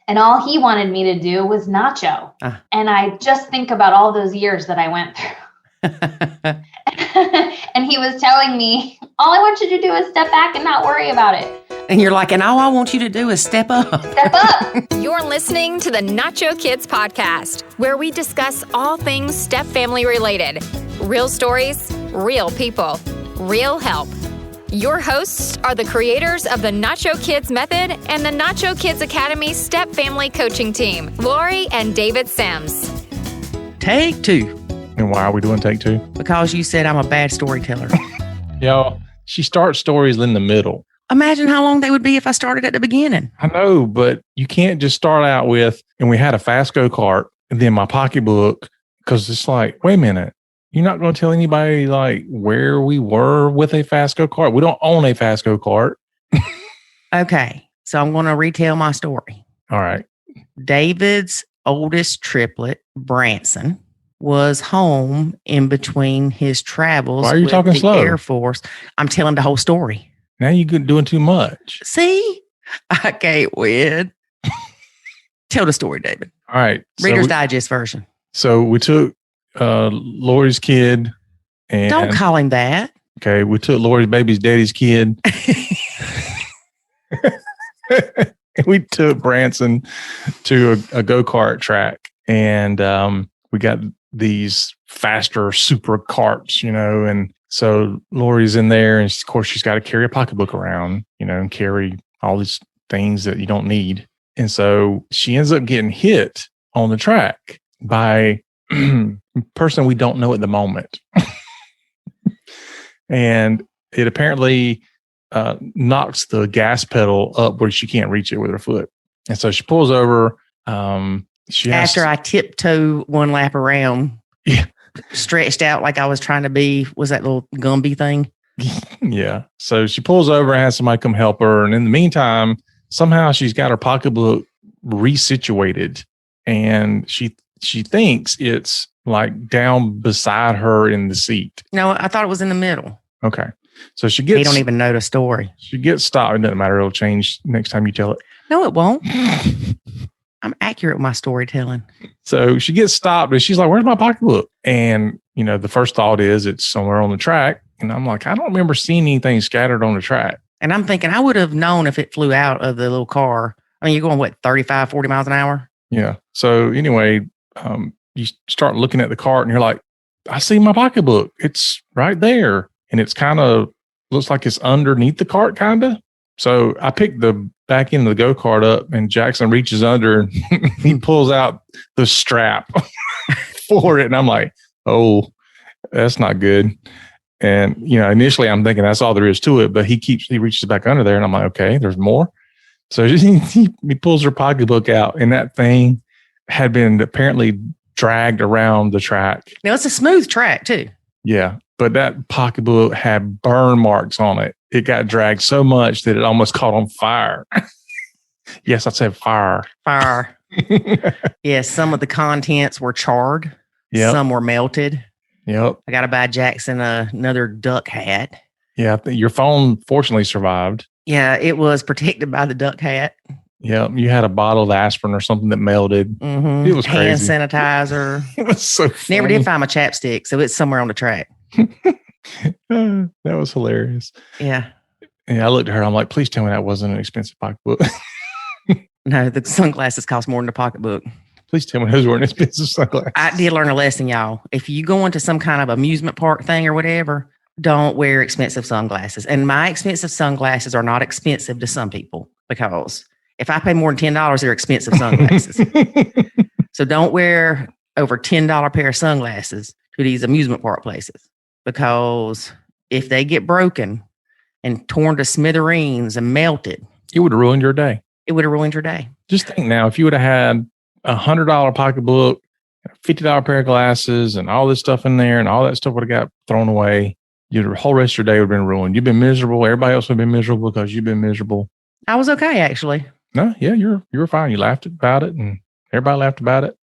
And all he wanted me to do was Nacho. And I just think about all those years that I went through. And he was telling me, all I want you to do is step back and not worry about it. And you're like, and all I want you to do is step up. Step up. You're listening to the Nacho Kids Podcast, where we discuss all things step family related. Real stories, real people, real help. Your hosts are the creators of the Nacho Kids Method and the Nacho Kids Academy Step Family Coaching Team, Lori and David Sims. Take two. And why are we doing take two? Because you said I'm a bad storyteller. Y'all, she starts stories in the middle. Imagine how long they would be if I started at the beginning. I know, but you can't just start out with, and we had a fast go-kart and then my pocketbook, because it's like, wait a minute. You're not going to tell anybody like where we were with a fast go-kart. We don't own a fast go-kart. Okay. So I'm going to retell my story. All right. David's oldest triplet, Branson, was home in between his travels. Why are you talking the slow? Air Force. I'm telling the whole story. Now you're doing too much. See? I can't win. Tell the story, David. All right. Reader's Digest version. So we took Lori's kid. And don't call him that. Okay. We took Lori's baby's daddy's kid. And we took Branson to a go-kart track. And we got these faster super carts, and so Lori's in there, and of course she's got to carry a pocketbook around, and carry all these things that you don't need. And so she ends up getting hit on the track by a person we don't know at the moment. And it apparently knocks the gas pedal up where she can't reach it with her foot. And so she pulls over. After I tiptoe one lap around, stretched out like I was trying to be, was that little Gumby thing? Yeah. So she pulls over and has somebody come help her. And in the meantime, somehow she's got her pocketbook resituated. And she thinks it's like down beside her in the seat. No, I thought it was in the middle. Okay. So she gets... They don't even know the story. She gets stopped. It doesn't matter. It'll change next time you tell it. No, it won't. I'm accurate with my storytelling. So she gets stopped and she's like, where's my pocketbook? And, the first thought is it's somewhere on the track. And I'm like, I don't remember seeing anything scattered on the track. And I'm thinking I would have known if it flew out of the little car. I mean, you're going, 35, 40 miles an hour? Yeah. So anyway, you start looking at the cart and you're like, I see my pocketbook. It's right there. And it's kind of looks like it's underneath the cart, kind of. So I picked the back end of the go-kart up and Jackson reaches under and he pulls out the strap for it. And I'm like, oh, that's not good. And, initially I'm thinking that's all there is to it, but he reaches back under there and I'm like, okay, there's more. So he pulls her pocketbook out and that thing had been apparently dragged around the track. Now it's a smooth track too. Yeah. But that pocketbook had burn marks on it. It got dragged so much that it almost caught on fire. Yes, I said fire. Fire. Yes, some of the contents were charred. Yep. Some were melted. Yep. I got to buy Jackson another duck hat. Yeah, your phone fortunately survived. Yeah, it was protected by the duck hat. Yeah, you had a bottle of asprin or something that melted. Mm-hmm. It was crazy. Hand sanitizer. It was so funny. Never did find my chapstick, so it's somewhere on the track. That was hilarious. Yeah. Yeah, I looked at her. I'm like, please tell me that wasn't an expensive pocketbook. No, the sunglasses cost more than the pocketbook. Please tell me those weren't expensive sunglasses. I did learn a lesson, y'all. If you go into some kind of amusement park thing or whatever, don't wear expensive sunglasses. And my expensive sunglasses are not expensive to some people because if I pay more than $10, they're expensive sunglasses. So don't wear over $10 pair of sunglasses to these amusement park places because if they get broken and torn to smithereens and melted, it would have ruined your day. It would have ruined your day. Just think now, if you would have had $100 pocketbook, $50 pair of glasses, and all this stuff in there, and all that stuff would have got thrown away, your whole rest of your day would have been ruined. You've been miserable. Everybody else would have been miserable because you've been miserable. I was okay, actually. No, yeah, you were fine. You laughed about it, and everybody laughed about it.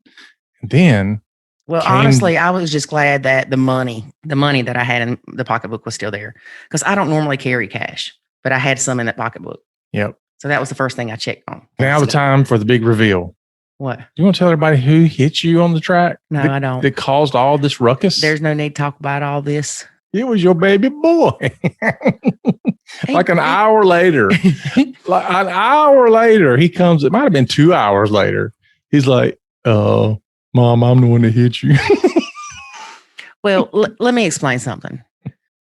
And then, honestly, I was just glad that the money that I had in the pocketbook was still there because I don't normally carry cash, but I had some in that pocketbook. Yep. So that was the first thing I checked on. Now the time for the big reveal. What? You want to tell everybody who hit you on the track? No, I don't. That caused all this ruckus? There's no need to talk about all this. It was your baby boy. Like an hour later. He comes. It might have been 2 hours later. He's like, Mom, I'm the one that hit you. Well, let me explain something.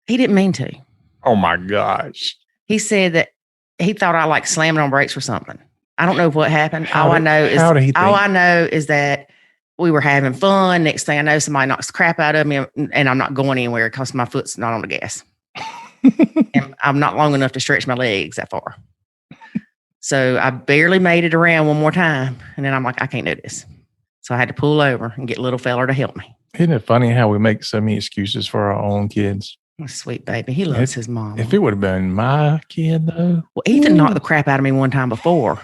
He didn't mean to. Oh my gosh. He said that he thought I like slamming on brakes or something. I don't know what happened. All I know is that we were having fun. Next thing I know, somebody knocks the crap out of me, and I'm not going anywhere because my foot's not on the gas. And I'm not long enough to stretch my legs that far. So I barely made it around one more time. And then I'm like, I can't do this. So I had to pull over and get little feller to help me. Isn't it funny how we make so many excuses for our own kids? Sweet baby. He loves his mom. If it would have been my kid, though. Well, Ethan knocked the crap out of me one time before.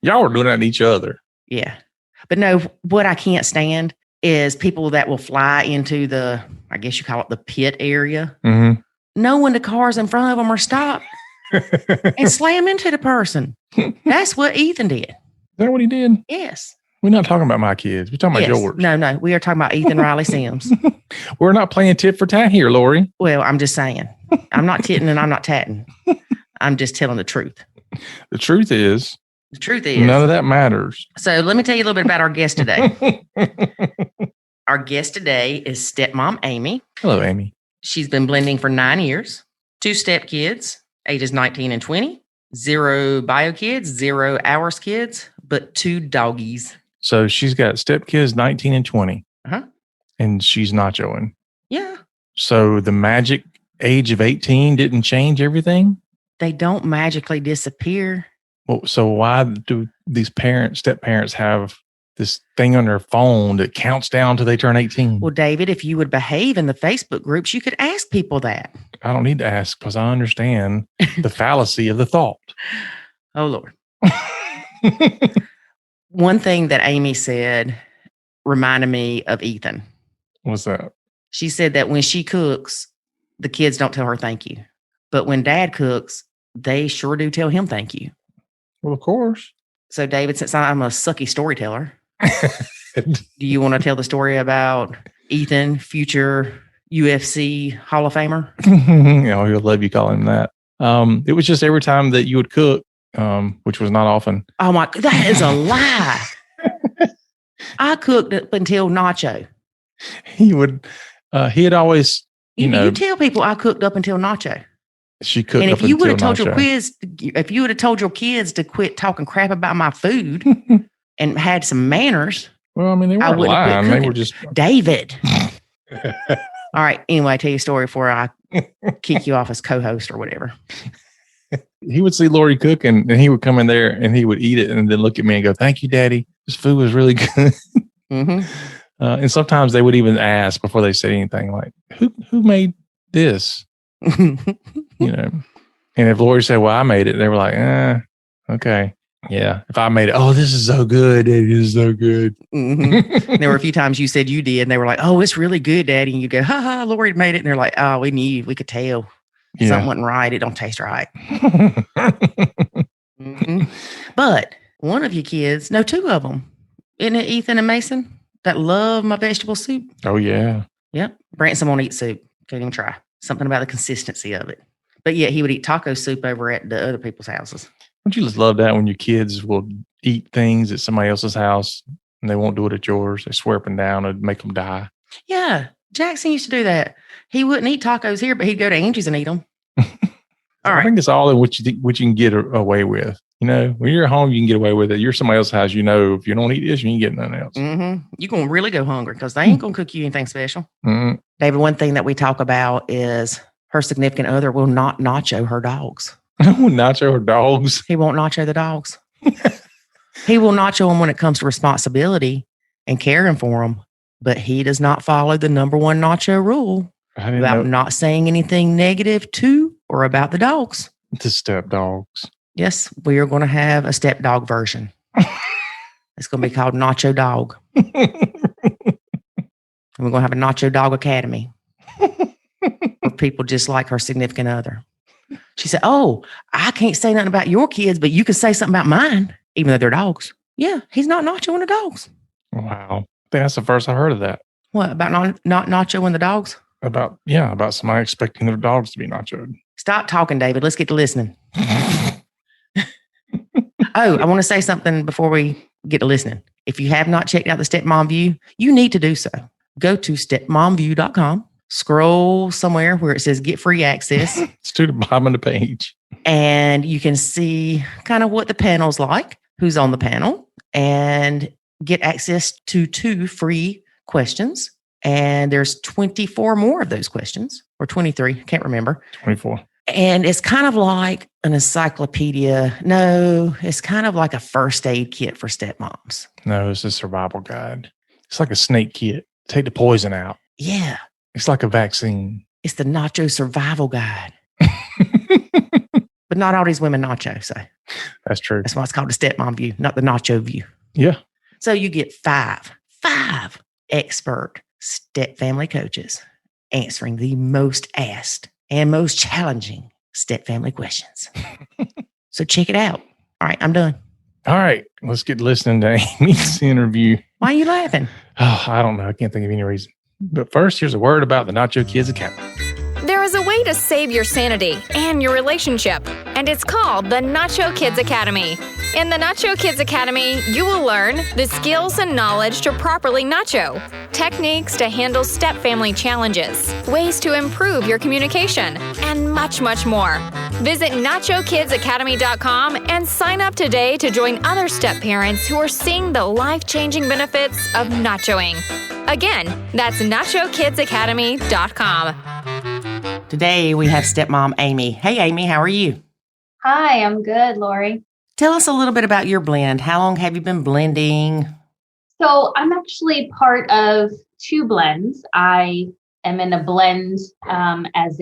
Y'all were doing that to each other. Yeah. But no, what I can't stand is people that will fly into the, I guess you call it the pit area, knowing the cars in front of them are stopped and slam into the person. That's what Ethan did. Is that what he did? Yes. We're not talking about my kids. We're talking about yours. No. We are talking about Ethan Riley Sims. We're not playing tit for tat here, Lori. Well, I'm just saying. I'm not titting and I'm not tatting. I'm just telling the truth. The truth is. None of that matters. So let me tell you a little bit about our guest today. Our guest today is stepmom Amy. Hello, Amy. She's been blending for 9 years. 2 stepkids, ages 19 and 20. 0 bio kids, 0 ours kids, but 2 doggies. So she's got stepkids 19 and 20. Uh-huh. And she's nachoing. Yeah. So the magic age of 18 didn't change everything? They don't magically disappear. Well, so why do these step parents have this thing on their phone that counts down till they turn 18? Well, David, if you would behave in the Facebook groups, you could ask people that. I don't need to ask because I understand the fallacy of the thought. Oh, Lord. One thing that Amy said reminded me of Ethan. What's that? She said that when she cooks, the kids don't tell her thank you. But when Dad cooks, they sure do tell him thank you. Well, of course. So, David, since I'm a sucky storyteller, do you want to tell the story about Ethan, future UFC Hall of Famer? Oh, he'll love you calling him that. It was just every time that you would cook, which was not often. Oh, my, that is a lie. I cooked up until Nacho. He had always, you tell people I cooked up until Nacho. She cooked. And if you would have told your kids to quit talking crap about my food and had some manners. Well, I mean, they weren't lying. They were just David. All right. Anyway, tell you a story before I kick you off as co-host or whatever. He would see Lori cook and he would come in there and he would eat it and then look at me and go, "Thank you, Daddy. This food was really good." And sometimes they would even ask before they said anything, like, "Who made this?" And if Lori said, "Well, I made it," they were like, okay. Yeah. If I made it, "Oh, this is so good. Daddy, this is so good." There were a few times you said you did, and they were like, "Oh, it's really good, Daddy." And you go, "Ha ha, Lori made it." And they're like, "Oh, we could tell something wasn't right. It don't taste right." But one of your kids, no, 2 of them, isn't it Ethan and Mason, that love my vegetable soup? Oh, yeah. Yep. Branson won't eat soup. Can't even try. Something about the consistency of it. But yeah, he would eat taco soup over at the other people's houses. Don't you just love that when your kids will eat things at somebody else's house and they won't do it at yours? They swear up and down and make them die. Yeah. Jackson used to do that. He wouldn't eat tacos here, but he'd go to Angie's and eat them. I think it's all in what you can get away with. When you're at home, you can get away with it. You're somebody else's house, if you don't eat this, you ain't getting nothing else. You're going to really go hungry because they ain't going to cook you anything special. David, one thing that we talk about is her significant other will not nacho her dogs. Nacho her dogs? He won't nacho the dogs. He will nacho them when it comes to responsibility and caring for them, but he does not follow the number 1 nacho rule about not saying anything negative to or about the dogs. The step dogs. Yes, we are going to have a stepdog version. It's going to be called Nacho Dog. And we're going to have a Nacho Dog Academy for people just like her significant other. She said, oh, I can't say nothing about your kids, but you can say something about mine, even though they're dogs. Yeah, he's not Nacho and the dogs. Wow. I think that's the first I heard of that. What, about not Nacho and the dogs? About somebody expecting their dogs to be nachoed. Stop talking, David. Let's get to listening. Oh, I want to say something before we get to listening. If you have not checked out the Stepmom View, you need to do so. Go to stepmomview.com. Scroll somewhere where it says get free access. It's to the bottom of the page. And you can see kind of what the panel's like, who's on the panel, and get access to 2 free questions. And there's 24 more of those questions, or 23, I can't remember. 24. And it's kind of like an encyclopedia. No, it's kind of like a first aid kit for stepmoms. No, it's a survival guide. It's like a snake kit. Take the poison out. Yeah. It's like a vaccine. It's the Nacho survival guide. But not all these women nacho, so. That's true. That's why it's called the Stepmom View, not the Nacho View. Yeah. So you get five expert step family coaches answering the most asked and most challenging step family questions. So check it out. All right, I'm done. All right, let's get listening to Amy's interview. Why are you laughing? Oh, I don't know. I can't think of any reason. But first, here's a word about the Nacho Kids Academy. There is a way to save your sanity and your relationship, and it's called the Nacho Kids Academy. In the Nacho Kids Academy, you will learn the skills and knowledge to properly nacho, techniques to handle step family challenges, ways to improve your communication, and much, much more. Visit NachoKidsAcademy.com and sign up today to join other step parents who are seeing the life-changing benefits of nachoing. Again, that's NachoKidsAcademy.com. Today we have stepmom Amy. Hey, Amy, how are you? Hi, I'm good, Lori. Tell us a little bit about your blend. How long have you been blending? So I'm actually part of 2 blends. I am in a blend as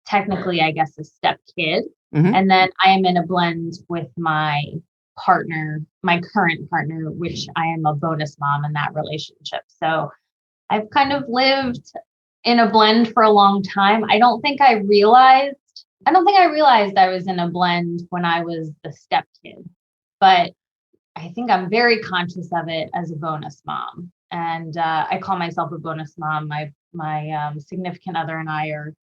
technically, I guess, a step kid. Mm-hmm. And then I am in a blend with my partner, my current partner, which I am a bonus mom in that relationship. So I've kind of lived in a blend for a long time. I don't think I realized I was in a blend when I was the step kid, but I think I'm very conscious of it as a bonus mom. And I call myself a bonus mom. My significant other and I are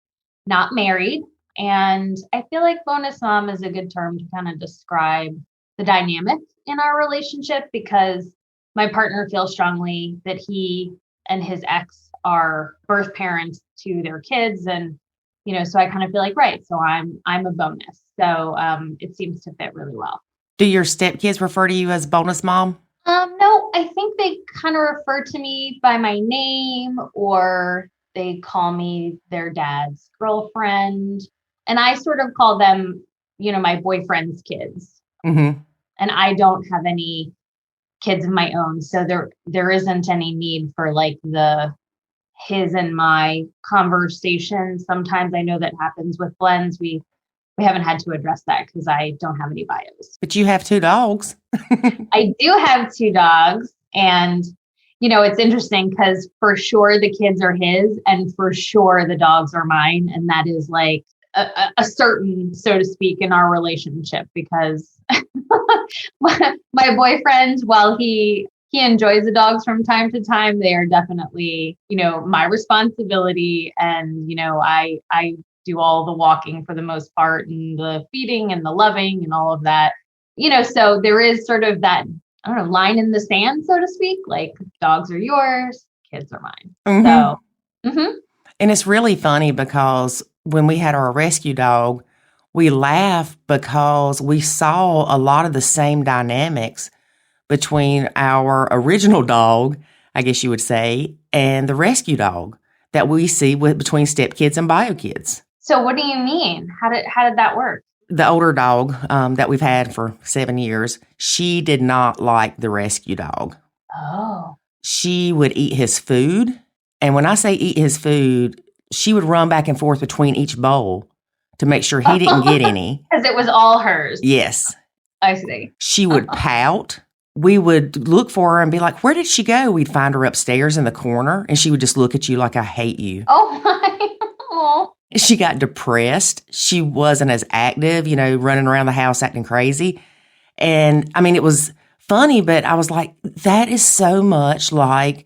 not married. And I feel like bonus mom is a good term to kind of describe the dynamic in our relationship, because my partner feels strongly that he and his ex are birth parents to their kids. And so I kind of feel like, right. So I'm a bonus. So it seems to fit really well. Do your stepkids refer to you as bonus mom? No, I think they kind of refer to me by my name, or they call me their dad's girlfriend. And I sort of call them, my boyfriend's kids. Mm-hmm. And I don't have any kids of my own. So there isn't any need for like the his and my conversation. Sometimes I know that happens with blends. We haven't had to address that because I don't have any bios. But you have 2 dogs. I do have 2 dogs. And, it's interesting because for sure the kids are his and for sure the dogs are mine. And that is like a certain, so to speak, in our relationship, because my boyfriend, while he enjoys the dogs from time to time, they are definitely, my responsibility. And, I do all the walking for the most part, and the feeding and the loving and all of that, so there is sort of that, I don't know, line in the sand, so to speak, like dogs are yours, kids are mine. Mm-hmm. So, mm-hmm. And it's really funny because when we had our rescue dog, we laughed because we saw a lot of the same dynamics between our original dog, I guess you would say, and the rescue dog that we see between stepkids and bio kids. So what do you mean? How did that work? The older dog that we've had for 7 years, she did not like the rescue dog. Oh. She would eat his food. And when I say eat his food, she would run back and forth between each bowl to make sure he didn't get any. Because it was all hers. Yes. I see. She would pout. We would look for her and be like, where did she go? We'd find her upstairs in the corner, and she would just look at you like, I hate you. Oh, my. Oh. She got depressed. She wasn't as active, running around the house acting crazy. And I mean, it was funny, but I was like, that is so much like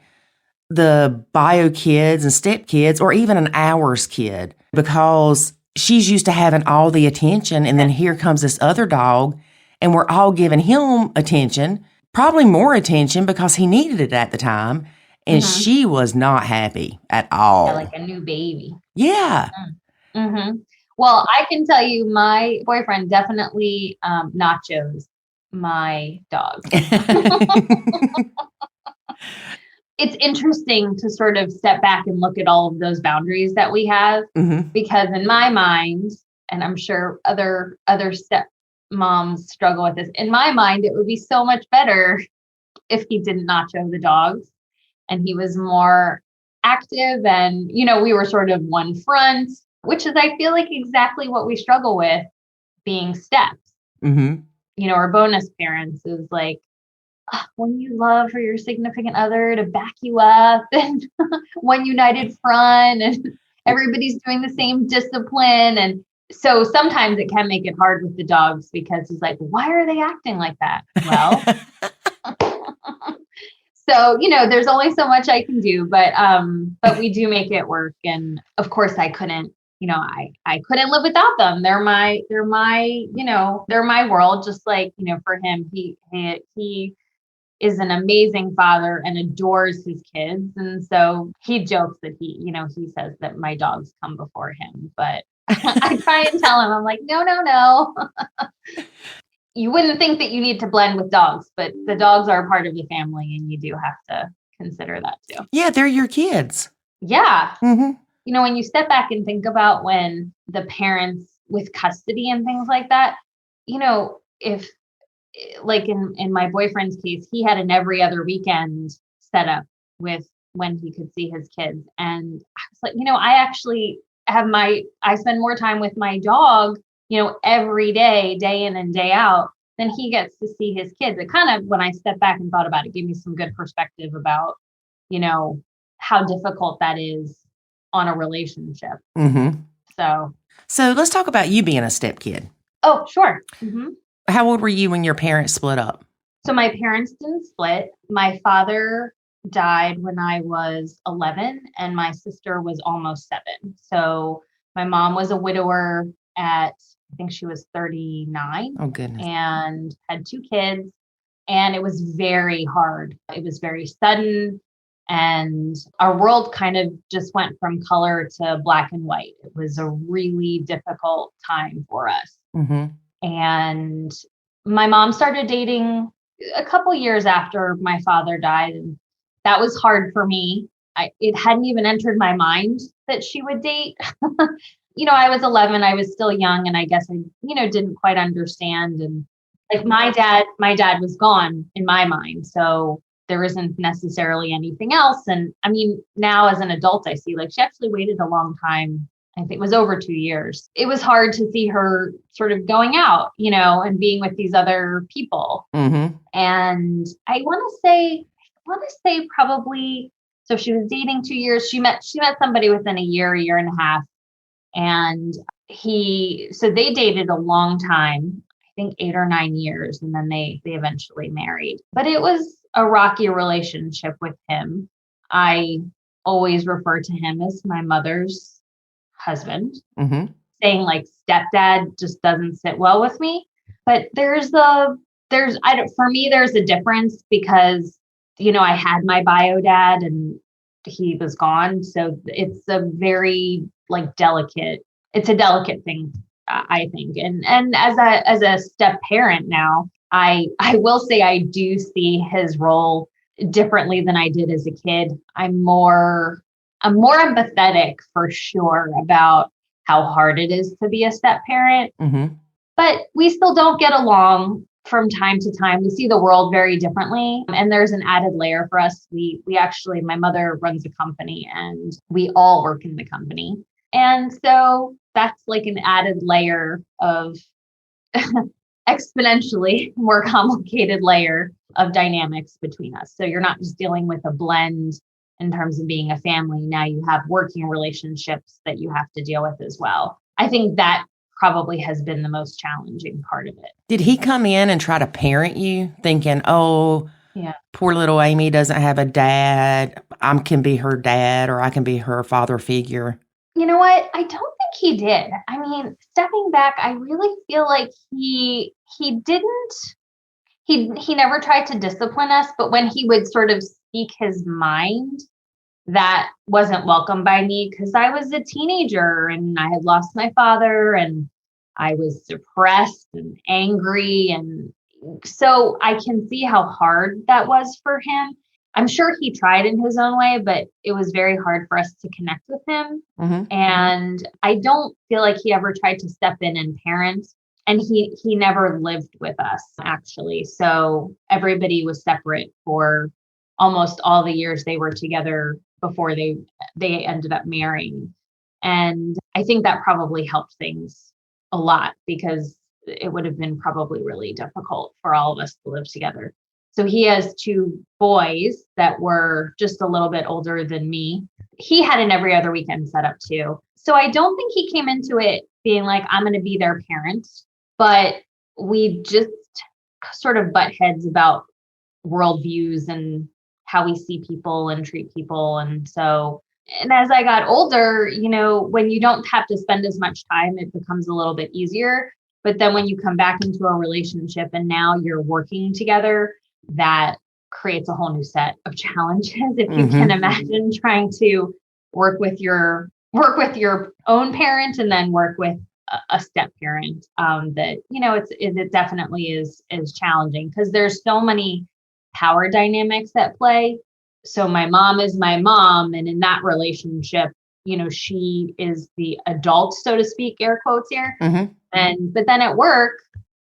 the bio kids and step kids, or even an hours kid, because she's used to having all the attention. And then here comes this other dog, and we're all giving him attention, probably more attention because he needed it at the time. And she was not happy at all. Yeah, like a new baby. Yeah. Mm-hmm. Well, I can tell you my boyfriend definitely Nachos, my dog. It's interesting to sort of step back and look at all of those boundaries that we have, because in my mind, and I'm sure other stepmoms struggle with this, in my mind, it would be so much better if he didn't nacho the dogs and he was more active, and, we were sort of one front, which is, I feel like, exactly what we struggle with being steps. Or bonus parents is like, when you love for your significant other to back you up and one united front and everybody's doing the same discipline. And so sometimes it can make it hard with the dogs because he's like, why are they acting like that? Well, so, there's only so much I can do, but we do make it work. And of course I couldn't, I couldn't live without them. They're my world. Just like, for him, he is an amazing father and adores his kids. And so he jokes that he says that my dogs come before him, but I try and tell him, I'm like, no. You wouldn't think that you need to blend with dogs, but the dogs are a part of the family and you do have to consider that too. Yeah, they're your kids. Yeah. When you step back and think about when the parents with custody and things like that, if like in my boyfriend's case, he had an every other weekend setup with when he could see his kids. And I was like, I actually I spend more time with my dog, every day, day in and day out, than he gets to see his kids. It kind of, when I stepped back and thought about it, gave me some good perspective about, how difficult that is on a relationship. So let's talk about you being a step kid. Oh, sure. How old were you when your parents split up? So my parents didn't split. My father died when I was 11 and my sister was almost 7. So my mom was a widower at, I think she was 39. Oh, goodness. And had 2 kids. And it was very hard. It was very sudden. And our world kind of just went from color to black and white. It was a really difficult time for us. And my mom started dating a couple years after my father died. And that was hard for me. It hadn't even entered my mind that she would date. I was 11, I was still young, and I guess I, didn't quite understand. And like my dad was gone in my mind. So there isn't necessarily anything else. And I mean, now as an adult, I see like she actually waited a long time. I think it was over 2 years. It was hard to see her sort of going out, and being with these other people. And I want to say probably, so she was dating 2 years. She met somebody within a year and a half. And so they dated a long time, I think 8 or 9 years. And then they eventually married, but it was a rocky relationship with him. I always refer to him as my mother's husband. Saying like stepdad just doesn't sit well with me. But for me, there's a difference because, I had my bio dad and he was gone. So it's a very delicate thing, I think. And as a step parent now, I will say I do see his role differently than I did as a kid. I'm more empathetic for sure about how hard it is to be a step parent, but we still don't get along from time to time. We see the world very differently. And there's an added layer for us. We actually, my mother runs a company and we all work in the company. And so that's like an added layer of exponentially more complicated layer of dynamics between us. So you're not just dealing with a blend in terms of being a family. Now you have working relationships that you have to deal with as well. I think that probably has been the most challenging part of it. Did he come in and try to parent you thinking, oh, yeah, poor little Amy doesn't have a dad. I can be her dad, or I can be her father figure? You know what? I don't think he did. I mean, stepping back, I really feel like he never tried to discipline us, but when he would sort of speak his mind, that wasn't welcome by me because I was a teenager and I had lost my father and I was depressed and angry. And so I can see how hard that was for him. I'm sure he tried in his own way, but it was very hard for us to connect with him. Mm-hmm. And I don't feel like he ever tried to step in and parent. And he never lived with us, actually. So everybody was separate for almost all the years they were together before they ended up marrying. And I think that probably helped things a lot because it would have been probably really difficult for all of us to live together. So he has 2 boys that were just a little bit older than me. He had an every other weekend setup too. So I don't think he came into it being like, I'm going to be their parent, but we just sort of butt heads about worldviews and how we see people and treat people. And as I got older, when you don't have to spend as much time, it becomes a little bit easier. But then when you come back into a relationship and now you're working together, that creates a whole new set of challenges. If you can imagine trying to work with your own parent and then work with a step parent, it definitely is challenging because there's so many power dynamics at play. So my mom is my mom. And in that relationship, she is the adult, so to speak, air quotes here. Mm-hmm. But then at work,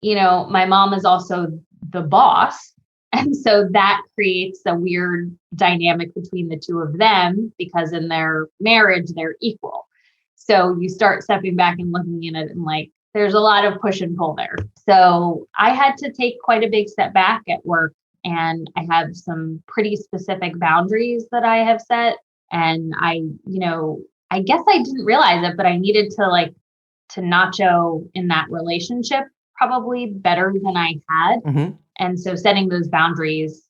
my mom is also the boss. And so that creates a weird dynamic between the two of them because in their marriage, they're equal. So you start stepping back and looking at it and like, there's a lot of push and pull there. So I had to take quite a big step back at work. And I have some pretty specific boundaries that I have set. And I guess I didn't realize it, but I needed to Nacho in that relationship probably better than I had. Mm-hmm. And so setting those boundaries,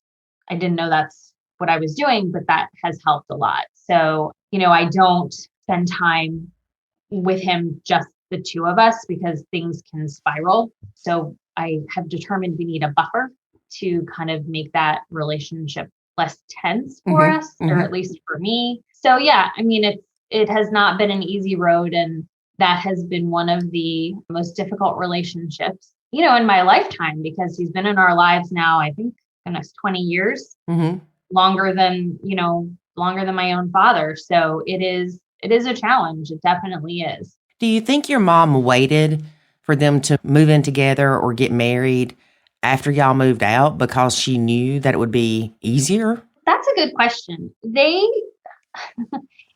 I didn't know that's what I was doing, but that has helped a lot. So, I don't spend time with him, just the 2 of us, because things can spiral. So I have determined we need a buffer to kind of make that relationship less tense for us, or at least for me. So yeah, I mean, it has not been an easy road. And that has been one of the most difficult relationships, in my lifetime, because he's been in our lives now, I think the next 20 years, longer than my own father. So it is a challenge. It definitely is. Do you think your mom waited for them to move in together or get married after y'all moved out because she knew that it would be easier? That's a good question. They,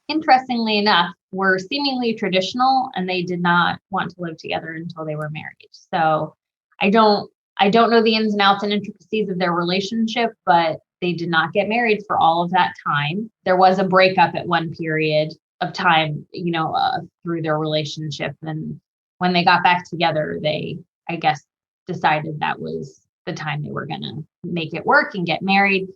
interestingly enough, were seemingly traditional and they did not want to live together until they were married. So I don't know the ins and outs and intricacies of their relationship, but they did not get married for all of that time. There was a breakup at one period of time, through their relationship. And when they got back together, they, I guess, decided that was the time they were going to make it work and get married.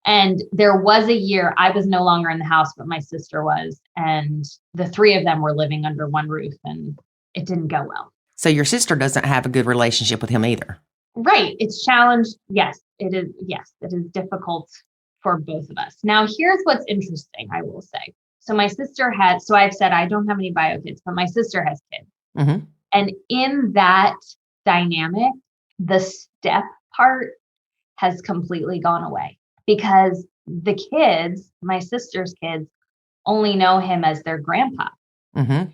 And there was a year I was no longer in the house, but my sister was, and the 3 of them were living under one roof and it didn't go well. So your sister doesn't have a good relationship with him either. Right. It's challenged. Yes, it is. Yes, it is difficult for both of us. Now, here's what's interesting, I will say. So my sister so I've said I don't have any bio kids, but my sister has kids. Mm-hmm. And in that dynamic, the step part has completely gone away because the kids, my sister's kids, only know him as their grandpa. Mm-hmm.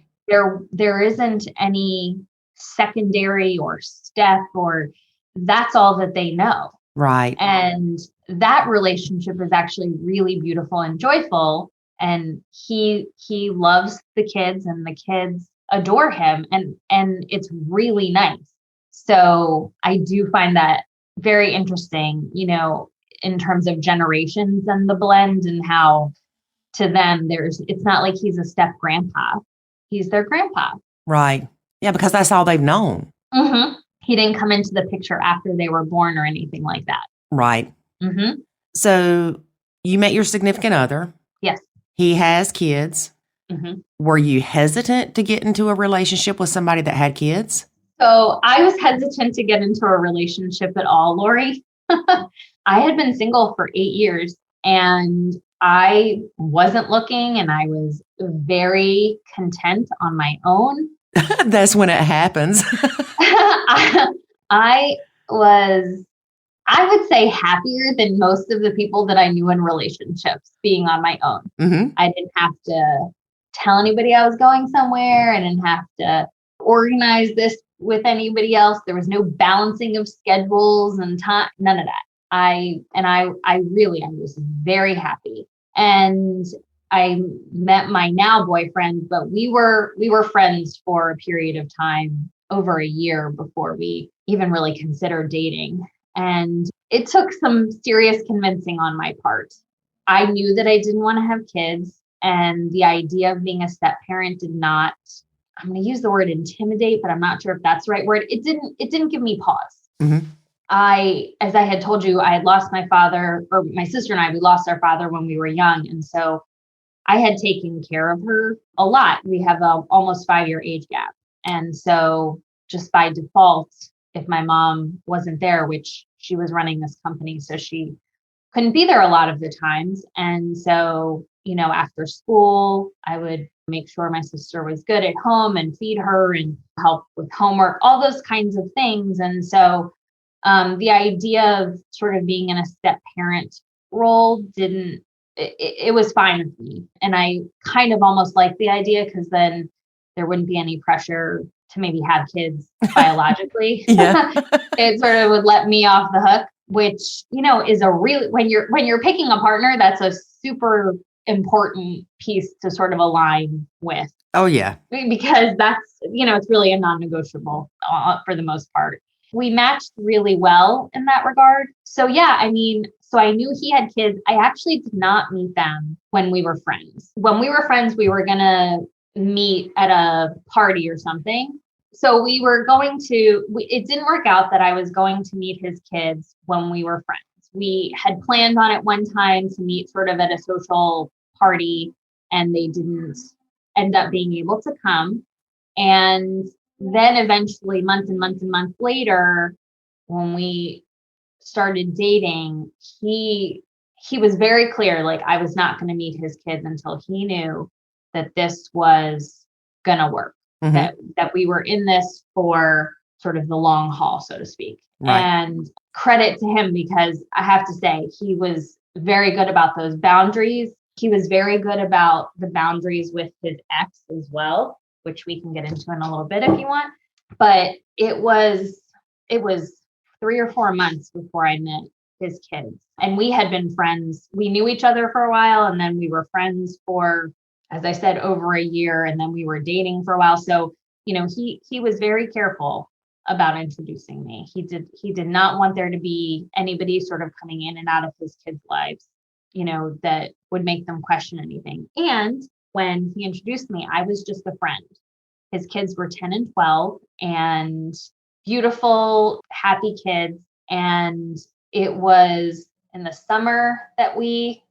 There isn't any secondary or step, or that's all that they know. Right. And that relationship is actually really beautiful and joyful. And he loves the kids and the kids adore him. And it's really nice. So I do find that very interesting, in terms of generations and the blend and how to them, it's not like he's a step grandpa. He's their grandpa. Right. Yeah, because that's all they've known. Mm-hmm. He didn't come into the picture after they were born or anything like that. Right. Mm-hmm. So you met your significant other. Yes. He has kids. Mm-hmm. Were you hesitant to get into a relationship with somebody that had kids? So I was hesitant to get into a relationship at all, Lori. I had been single for 8 years and I wasn't looking and I was very content on my own. That's when it happens. I would say happier than most of the people that I knew in relationships being on my own. Mm-hmm. I didn't have to tell anybody I was going somewhere. I didn't have to organize this with anybody else. There was no balancing of schedules and time, none of that. I was very happy. And I met my now boyfriend, but we were friends for a period of time, over a year, before we even really considered dating. And it took some serious convincing on my part. I knew that I didn't want to have kids, and the idea of being a step parent did not, I'm going to use the word intimidate, but I'm not sure if that's the right word. It didn't give me pause. Mm-hmm. As I had told you, I had lost my father, or my sister and I, we lost our father when we were young. And so I had taken care of her a lot. We have a almost 5-year age gap. And so just by default, if my mom wasn't there, which she was running this company, so she couldn't be there a lot of the times. And so, after school, I would make sure my sister was good at home and feed her and help with homework, all those kinds of things. And so the idea of sort of being in a step parent role it was fine with me. And I kind of almost liked the idea because then there wouldn't be any pressure to maybe have kids biologically. It sort of would let me off the hook, which, is a really, when you're picking a partner, that's a super important piece to sort of align with. Oh, yeah. Because that's, it's really a non-negotiable for the most part. We matched really well in that regard. So so I knew he had kids. I actually did not meet them when we were friends. When we were friends, we were going to meet at a party or something. So we were it didn't work out that I was going to meet his kids when we were friends. We had planned on it one time to meet sort of at a social party, and they didn't end up being able to come. And then eventually, months and months and months later, when we started dating, he was very clear, like I was not going to meet his kids until he knew that this was going to work, mm-hmm. that we were in this for sort of the long haul, so to speak. Right. And credit to him, because I have to say, he was very good about those boundaries. He was very good about the boundaries with his ex as well, which we can get into in a little bit if you want. But it was 3 or 4 months before I met his kids. And we had been friends. We knew each other for a while, and then we were friends for, as I said, over a year, and then we were dating for a while. So, he was very careful about introducing me. He did not want there to be anybody sort of coming in and out of his kids' lives, that would make them question anything. And when he introduced me, I was just a friend. His kids were 10 and 12 and beautiful, happy kids. And it was in the summer that we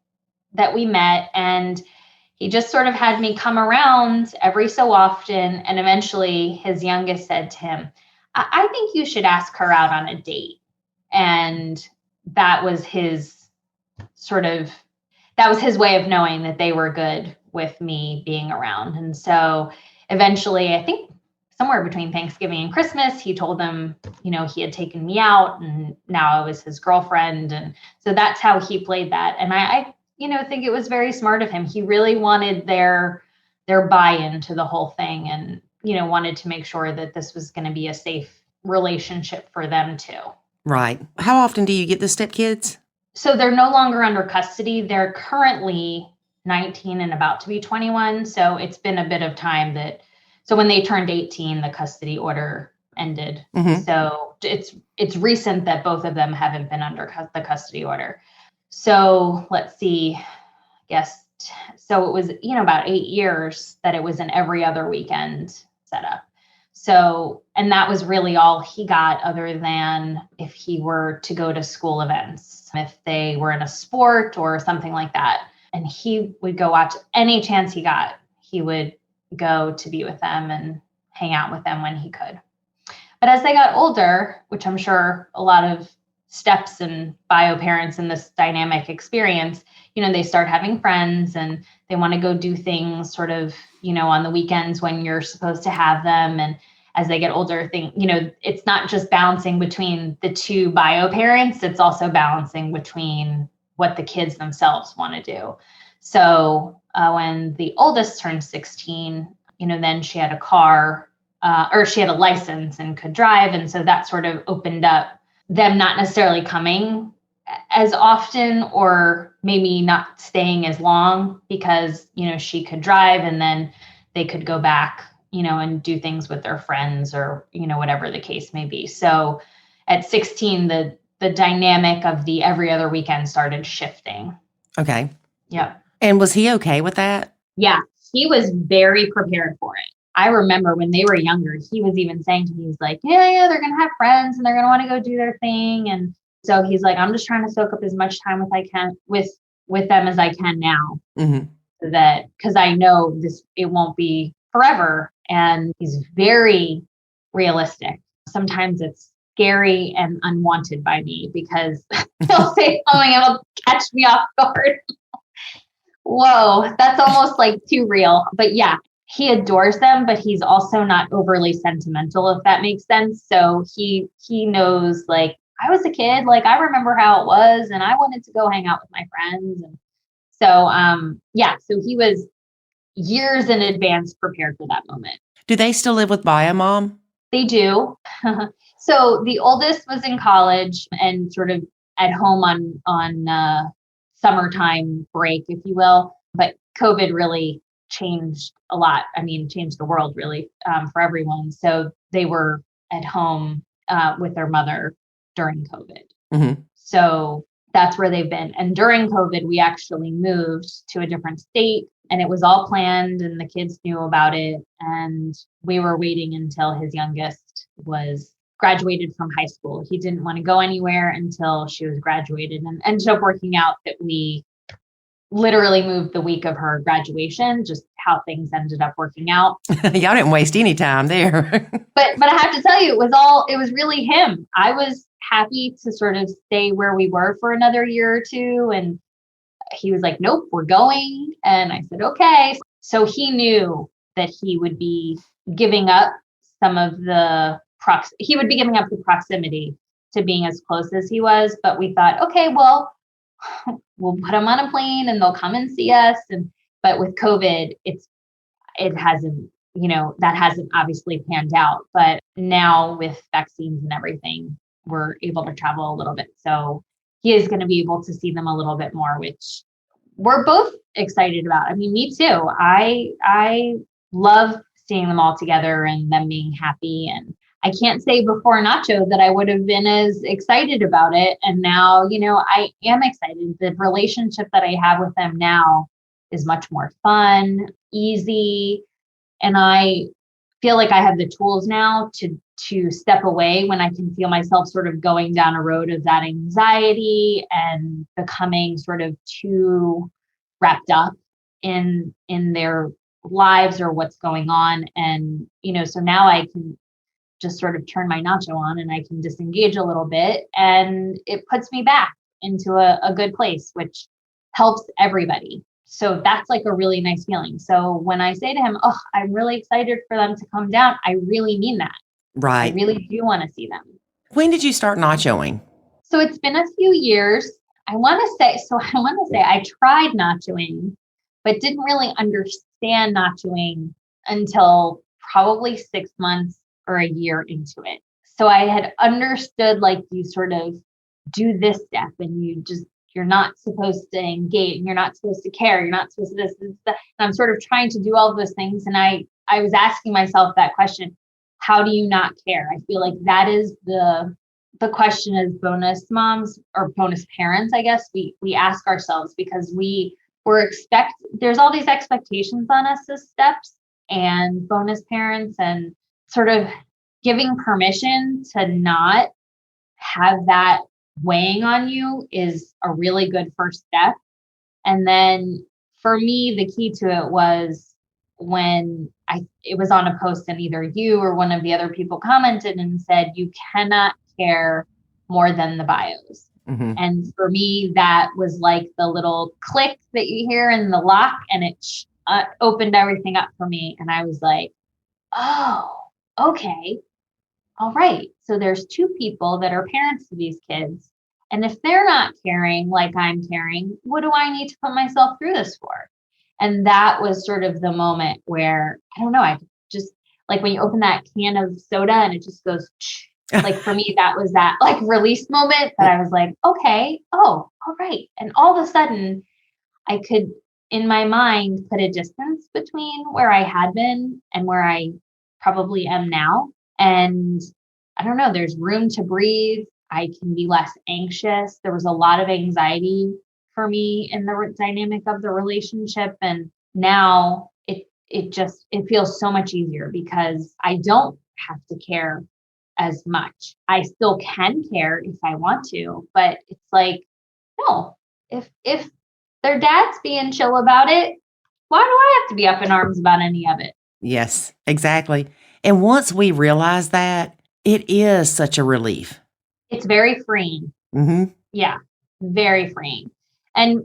met, and he just sort of had me come around every so often. And eventually his youngest said to him, I think you should ask her out on a date. And that was his way of knowing that they were good with me being around. And so eventually, I think somewhere between Thanksgiving and Christmas, he told them, he had taken me out and now I was his girlfriend. And so that's how he played that. And I think it was very smart of him. He really wanted their buy-in to the whole thing, and, wanted to make sure that this was going to be a safe relationship for them too. Right. How often do you get the stepkids? So they're no longer under custody. They're currently 19 and about to be 21. So it's been a bit of time so when they turned 18, the custody order ended. Mm-hmm. So it's recent that both of them haven't been under the custody order. So let's see, I guess so it was, about 8 years that it was an every other weekend setup. So, and that was really all he got, other than if he were to go to school events, if they were in a sport or something like that. And he would go watch any chance he got. He would go to be with them and hang out with them when he could. But as they got older, which I'm sure a lot of steps and bio parents in this dynamic experience, they start having friends and they want to go do things sort of, on the weekends when you're supposed to have them. And as they get older, it's not just balancing between the two bio parents, it's also balancing between what the kids themselves want to do. So when the oldest turned 16, then she had a car, or she had a license and could drive. And so that sort of opened up them not necessarily coming as often, or maybe not staying as long, because, she could drive, and then they could go back, and do things with their friends, or, whatever the case may be. So at 16, the dynamic of the every other weekend started shifting. Okay. Yeah. And was he okay with that? Yeah, he was very prepared for it. I remember when they were younger, he was even saying to me, he's like, yeah, they're going to have friends and they're going to want to go do their thing. And so he's like, I'm just trying to soak up as much time as I can with them as I can now. Mm-hmm. So that, because I know it won't be forever. And he's very realistic. Sometimes it's scary and unwanted by me, because he'll say something and it'll catch me off guard. Whoa, that's almost like too real. But yeah, he adores them, but he's also not overly sentimental, if that makes sense. So he knows, like, I was a kid, like, I remember how it was, and I wanted to go hang out with my friends. And so, so he was years in advance prepared for that moment. Do they still live with bio mom? They do. So the oldest was in college and sort of at home on summertime break, if you will. But COVID really changed a lot. I mean, changed the world really for everyone. So they were at home with their mother during COVID. Mm-hmm. So that's where they've been. And during COVID, we actually moved to a different state, and it was all planned and the kids knew about it. And we were waiting until his youngest was graduated from high school. He didn't want to go anywhere until she was graduated, and ended up working out that we literally moved the week of her graduation, just how things ended up working out. Y'all didn't waste any time there. But I have to tell you, it was really him. I was happy to sort of stay where we were for another year or two. And he was like, nope, we're going. And I said, okay. So he knew that he would be giving up some of the proximity to being as close as he was. But we thought, okay, well, we'll put them on a plane and they'll come and see us. But with COVID, it hasn't, that hasn't obviously panned out. But now with vaccines and everything, we're able to travel a little bit. So he is going to be able to see them a little bit more, which we're both excited about. I mean, me too. I love seeing them all together and them being happy. And I can't say before Nacho that I would have been as excited about it. And now, I am excited. The relationship that I have with them now is much more fun, easy. And I feel like I have the tools now to step away when I can feel myself sort of going down a road of that anxiety and becoming sort of too wrapped up in their lives or what's going on. And, so now I can just sort of turn my Nacho on and I can disengage a little bit, and it puts me back into a good place, which helps everybody. So that's like a really nice feeling. So when I say to him, oh, I'm really excited for them to come down, I really mean that. Right. I really do want to see them. When did you start nachoing? So it's been a few years. I want to say I tried nachoing, but didn't really understand nachoing until probably 6 months or a year into it. So I had understood, like, you sort of do this step and you're not supposed to engage, and you're not supposed to care, you're not supposed to this, and I'm sort of trying to do all of those things. And I was asking myself that question, how do you not care? I feel like that is the question as bonus moms or bonus parents, I guess, we ask ourselves, because we're there's all these expectations on us as steps and bonus parents, and sort of giving permission to not have that weighing on you is a really good first step. And then for me, the key to it was when it was on a post and either you or one of the other people commented and said, you cannot care more than the bios. Mm-hmm. And for me, that was like the little click that you hear in the lock, and it opened everything up for me. And I was like, oh, okay. All right. So there's two people that are parents to these kids. And if they're not caring like I'm caring, what do I need to put myself through this for? And that was sort of the moment where, I don't know, I just like when you open that can of soda and it just goes, like for me, that was that like release moment that I was like, okay, oh, all right. And all of a sudden I could, in my mind, put a distance between where I had been and where I probably am now. And I don't know, there's room to breathe. I can be less anxious. There was a lot of anxiety for me in the dynamic of the relationship. And now it feels so much easier because I don't have to care as much. I still can care if I want to, but it's like, no, if their dad's being chill about it, why do I have to be up in arms about any of it? Yes, exactly. And once we realize that, it is such a relief. It's very freeing. Mm-hmm. Yeah, very freeing. And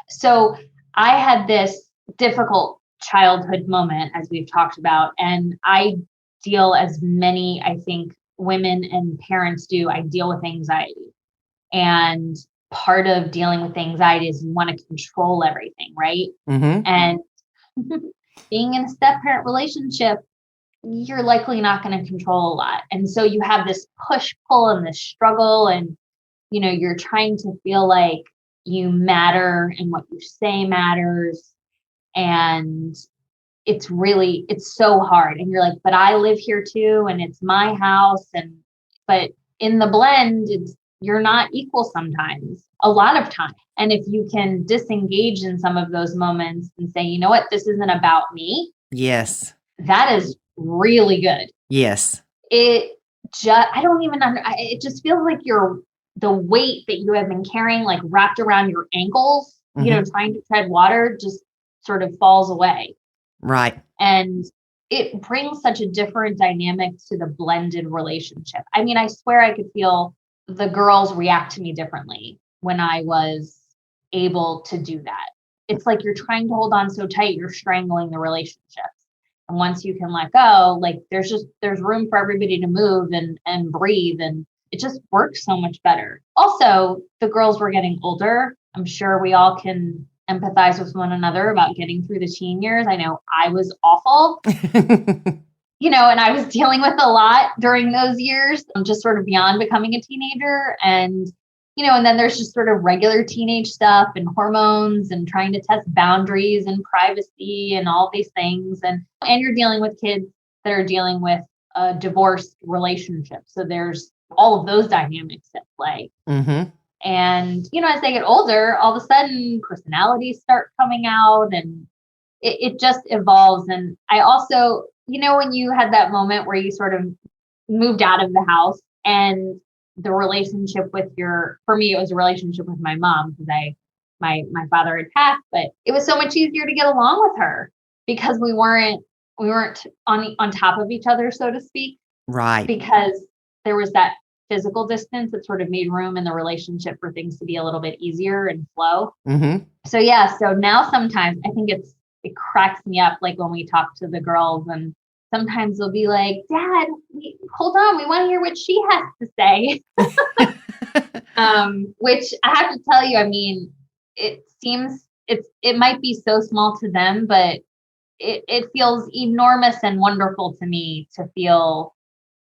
so I had this difficult childhood moment, as we've talked about, and I deal, as many, I think, women and parents do, I deal with anxiety. And part of dealing with anxiety is you want to control everything, right? Mm-hmm. And being in a step-parent relationship, you're likely not going to control a lot. And so you have this push-pull and this struggle, and, you know, you're trying to feel like you matter and what you say matters. And it's so hard. And you're like, but I live here too, and it's my house. But in the blend, you're not equal sometimes, a lot of time. And if you can disengage in some of those moments and say, you know what, this isn't about me. Yes. That is really good. Yes. It just feels like the weight that you have been carrying, like wrapped around your ankles, mm-hmm. you know, trying to tread water, just sort of falls away. Right. And it brings such a different dynamic to the blended relationship. I mean, I swear I could feel the girls react to me differently when I was able to do that. It's like you're trying to hold on so tight, you're strangling the relationship. And once you can let go, like there's room for everybody to move and breathe, and it just works so much better. Also, the girls were getting older. I'm sure we all can empathize with one another about getting through the teen years. I know I was awful, you know, and I was dealing with a lot during those years. I'm just sort of beyond becoming a teenager. And, you know, and then there's just sort of regular teenage stuff and hormones and trying to test boundaries and privacy and all these things. And you're dealing with kids that are dealing with a divorced relationship. So there's all of those dynamics at play. Mm-hmm. And, you know, as they get older, all of a sudden personalities start coming out, and it just evolves. And I also, you know, when you had that moment where you sort of moved out of the house, and the relationship with for me, it was a relationship with my mom, because my father had passed, but it was so much easier to get along with her because we weren't on top of each other, so to speak. Right. Because there was that physical distance that sort of made room in the relationship for things to be a little bit easier and flow. Mm-hmm. So yeah, so now sometimes I think it cracks me up, like when we talk to the girls, and sometimes they'll be like, Dad, hold on, we want to hear what she has to say. Which I have to tell you, I mean, it might be so small to them, but it feels enormous and wonderful to me to feel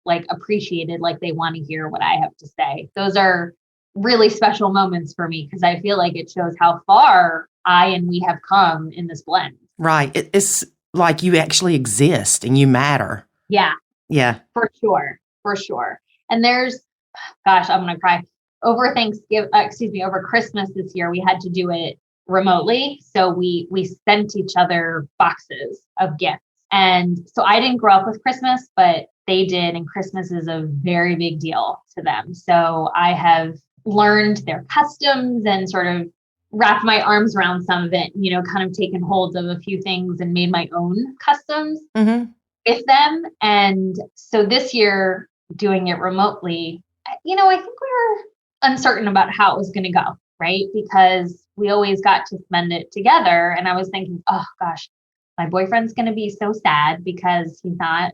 like appreciated, like they want to hear what I have to say. Those are really special moments for me, because I feel like it shows how far we have come in this blend. Right. It's like you actually exist and you matter. Yeah. Yeah. For sure. And there's, gosh, I'm going to cry. Over Christmas this year, we had to do it remotely. So we sent each other boxes of gifts. And so I didn't grow up with Christmas, but they did. And Christmas is a very big deal to them. So I have learned their customs and sort of wrapped my arms around some of it, kind of taken hold of a few things and made my own customs with them. And so this year, doing it remotely, I think we were uncertain about how it was going to go, right? Because we always got to spend it together. And I was thinking, oh gosh, my boyfriend's going to be so sad because he's not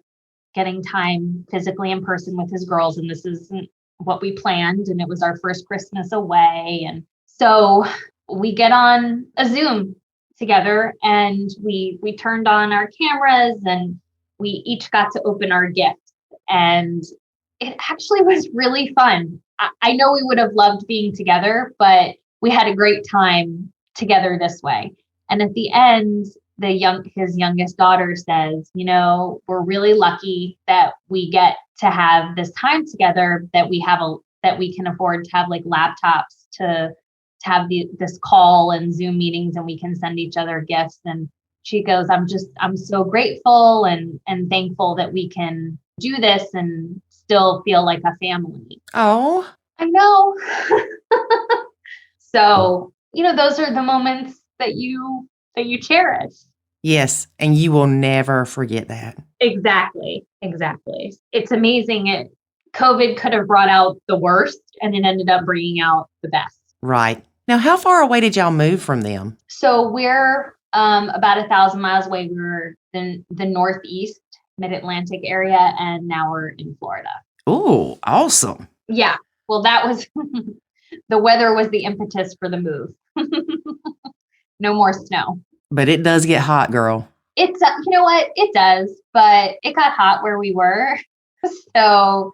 getting time physically in person with his girls. And this isn't what we planned. And it was our first Christmas away. And so we get on a Zoom together and we turned on our cameras and we each got to open our gifts. And it actually was really fun. I know we would have loved being together, but we had a great time together this way. And at the end, his youngest daughter says, we're really lucky that we get to have this time together, that we can afford to have like laptops to have this call and Zoom meetings, and we can send each other gifts. And she goes, I'm so grateful and thankful that we can do this and still feel like a family. Oh, I know. So, those are the moments that you cherish. Yes. And you will never forget that. Exactly. It's amazing. COVID could have brought out the worst and it ended up bringing out the best. Right. Now, how far away did y'all move from them? So we're about 1,000 miles away. We were in the Northeast Mid-Atlantic area, and now we're in Florida. Oh, awesome. Yeah. Well, that was the weather was the impetus for the move. No more snow. But it does get hot, girl. It's, you know what? It does, but it got hot where we were. So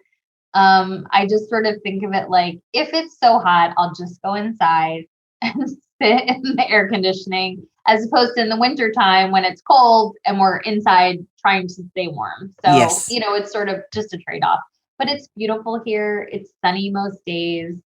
I just sort of think of it like, if it's so hot, I'll just go inside and sit in the air conditioning, as opposed to in the wintertime when it's cold and we're inside trying to stay warm. So, yes. It's sort of just a trade-off. But it's beautiful here. It's sunny most days.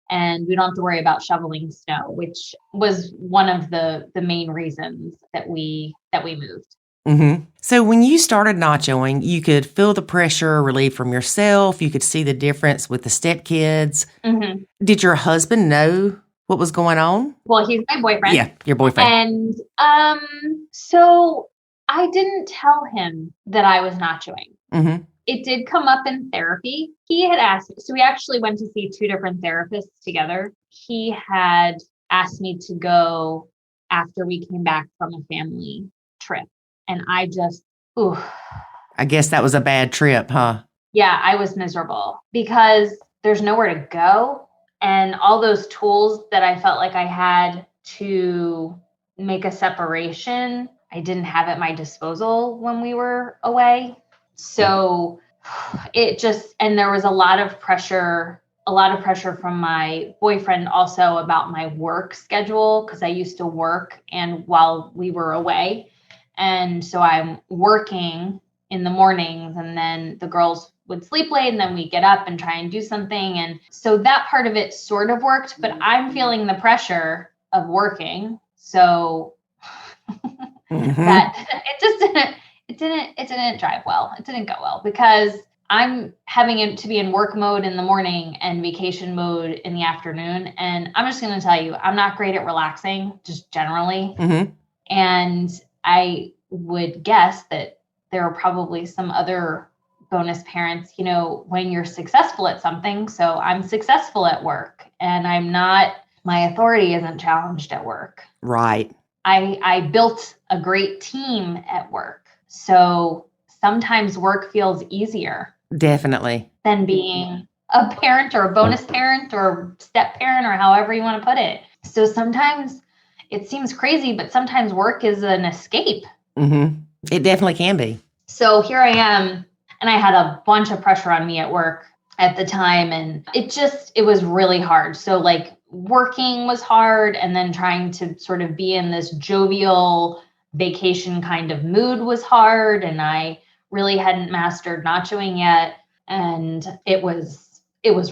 And we don't have to worry about shoveling snow, which was one of the main reasons that we moved. Mm-hmm. So when you started nachoing, you could feel the pressure relieved from yourself. You could see the difference with the stepkids. Mm-hmm. Did your husband know what was going on? Well, he's my boyfriend. Yeah, your boyfriend. And so I didn't tell him that I was nachoing. Mm-hmm. It did come up in therapy. He had asked, so we actually went to see 2 different therapists together. He had asked me to go after we came back from a family trip. And I just, I guess that was a bad trip, huh? Yeah, I was miserable because there's nowhere to go. And all those tools that I felt like I had to make a separation, I didn't have at my disposal when we were away. So and there was a lot of pressure from my boyfriend also about my work schedule, because I used to work and while we were away. And so I'm working in the mornings and then the girls would sleep late and then we get up and try and do something. And so that part of it sort of worked, but I'm feeling the pressure of working. So that it didn't drive well. It didn't go well because I'm having it to be in work mode in the morning and vacation mode in the afternoon. And I'm just going to tell you, I'm not great at relaxing, just generally. Mm-hmm. And I would guess that there are probably some other bonus parents, when you're successful at something. So I'm successful at work and my authority isn't challenged at work. Right. I built a great team at work. So sometimes work feels easier. Definitely. Than being a parent or a bonus parent or step parent or however you want to put it. So sometimes it seems crazy, but sometimes work is an escape. Mm-hmm. It definitely can be. So here I am, and I had a bunch of pressure on me at work at the time, and it was really hard. So like working was hard, and then trying to sort of be in this jovial vacation kind of mood was hard, and I really hadn't mastered nachoing yet, and it was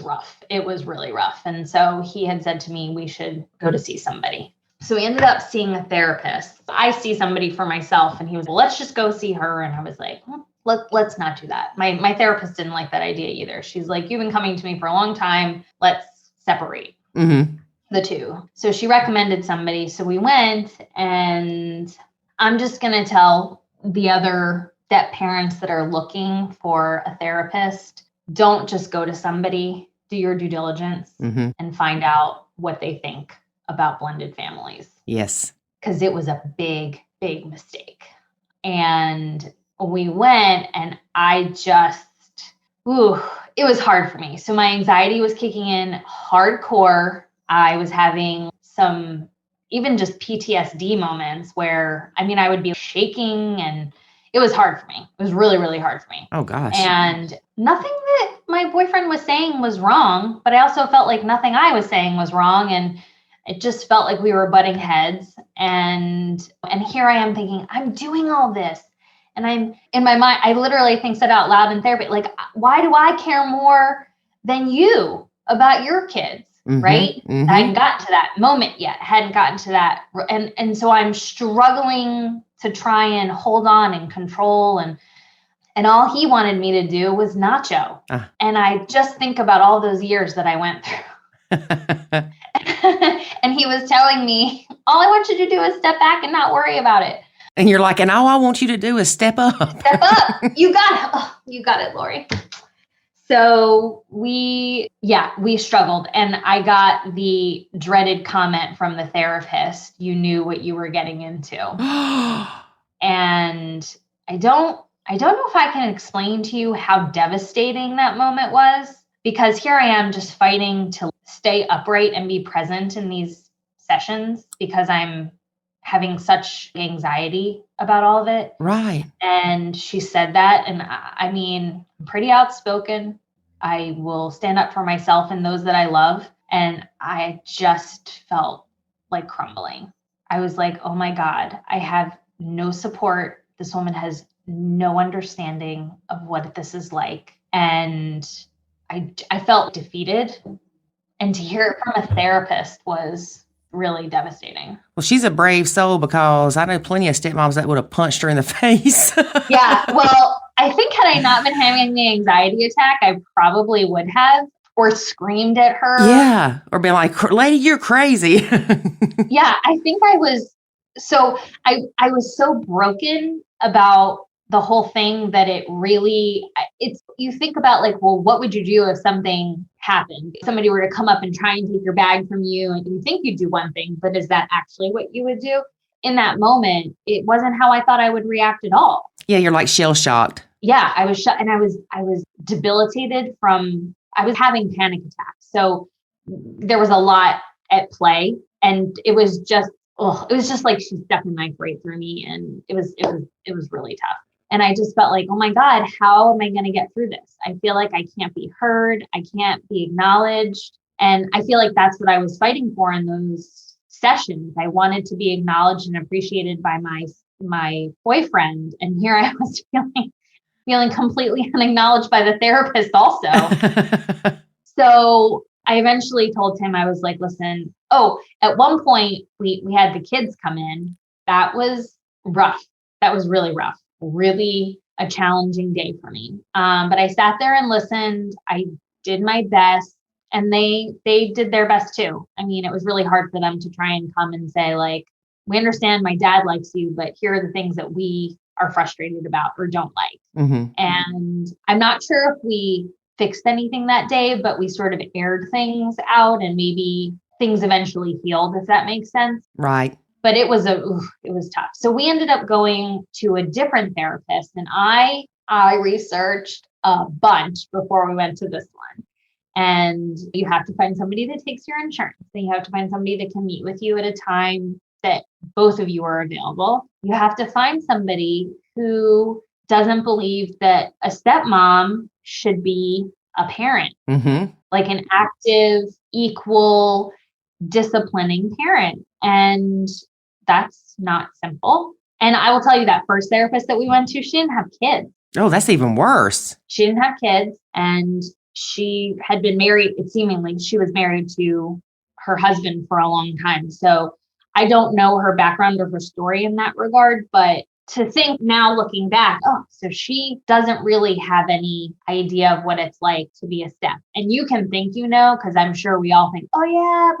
rough. It was really rough. And so he had said to me, we should go to see somebody. So we ended up seeing a therapist. I see somebody for myself, and he was, well, let's just go see her. And I was like, let's not do that. My therapist didn't like that idea either. She's like, you've been coming to me for a long time. Let's separate the two. So she recommended somebody. So we went, and I'm just going to tell the other step parents that are looking for a therapist, don't just go to somebody. Do your due diligence and find out what they think about blended families. Yes. Because it was a big, big mistake. And we went, and I just, it was hard for me. So my anxiety was kicking in hardcore. I was having some even just PTSD moments where, I would be shaking, and it was hard for me. It was really, really hard for me. Oh, gosh. And nothing that my boyfriend was saying was wrong, but I also felt like nothing I was saying was wrong. And it just felt like we were butting heads. And here I am thinking, I'm doing all this. And I'm in my mind, I literally said out loud in therapy, like, why do I care more than you about your kids? Right? I hadn't gotten to that moment yet. Hadn't gotten to that. And so I'm struggling to try and hold on and control. And all he wanted me to do was Nacho. And I just think about all those years that I went through. And he was telling me, all I want you to do is step back and not worry about it. And you're like, and all I want you to do is step up. Step up. You got it. Oh, you got it, Lori. So we struggled, and I got the dreaded comment from the therapist, you knew what you were getting into. And I don't know if I can explain to you how devastating that moment was, because here I am just fighting to stay upright and be present in these sessions because I'm having such anxiety about all of it. Right. And she said that. And I'm pretty outspoken. I will stand up for myself and those that I love. And I just felt like crumbling. I was like, oh my God, I have no support. This woman has no understanding of what this is like. And I felt defeated. And to hear it from a therapist was really devastating. Well, she's a brave soul, because I know plenty of stepmoms that would have punched her in the face. Yeah. Well, I think had I not been having the anxiety attack, I probably would have, or screamed at her. Yeah. Or been like, lady, you're crazy. Yeah. I think I was so broken about the whole thing that you think about like, well, what would you do if something happened? If somebody were to come up and try and take your bag from you, and you think you'd do one thing, but is that actually what you would do? In that moment, it wasn't how I thought I would react at all. Yeah, you're like shell shocked. Yeah, I was shocked, and I was debilitated I was having panic attacks. So there was a lot at play, and it was just like she stepped a knife right through me, and it was really tough. And I just felt like, oh my God, how am I going to get through this? I feel like I can't be heard. I can't be acknowledged. And I feel like that's what I was fighting for in those sessions. I wanted to be acknowledged and appreciated by my boyfriend. And here I was feeling completely unacknowledged by the therapist also. So I eventually told him, I was like, listen, at one point we had the kids come in. That was rough. That was really rough. Really a challenging day for me. But I sat there and listened. I did my best, and they did their best too. It was really hard for them to try and come and say, like, we understand my dad likes you, but here are the things that we are frustrated about or don't like. And I'm not sure if we fixed anything that day, but we sort of aired things out, and maybe things eventually healed, if that makes sense. Right. But it was tough. So we ended up going to a different therapist, and I researched a bunch before we went to this one. And you have to find somebody that takes your insurance. Then you have to find somebody that can meet with you at a time that both of you are available. You have to find somebody who doesn't believe that a stepmom should be a parent, like an active, equal, disciplining parent. And that's not simple. And I will tell you, that first therapist that we went to, she didn't have kids. Oh, that's even worse. She didn't have kids, and she had been married. She was married to her husband for a long time. So I don't know her background or her story in that regard, but to think now looking back, oh, so she doesn't really have any idea of what it's like to be a step. And you can think, because I'm sure we all think, oh yeah,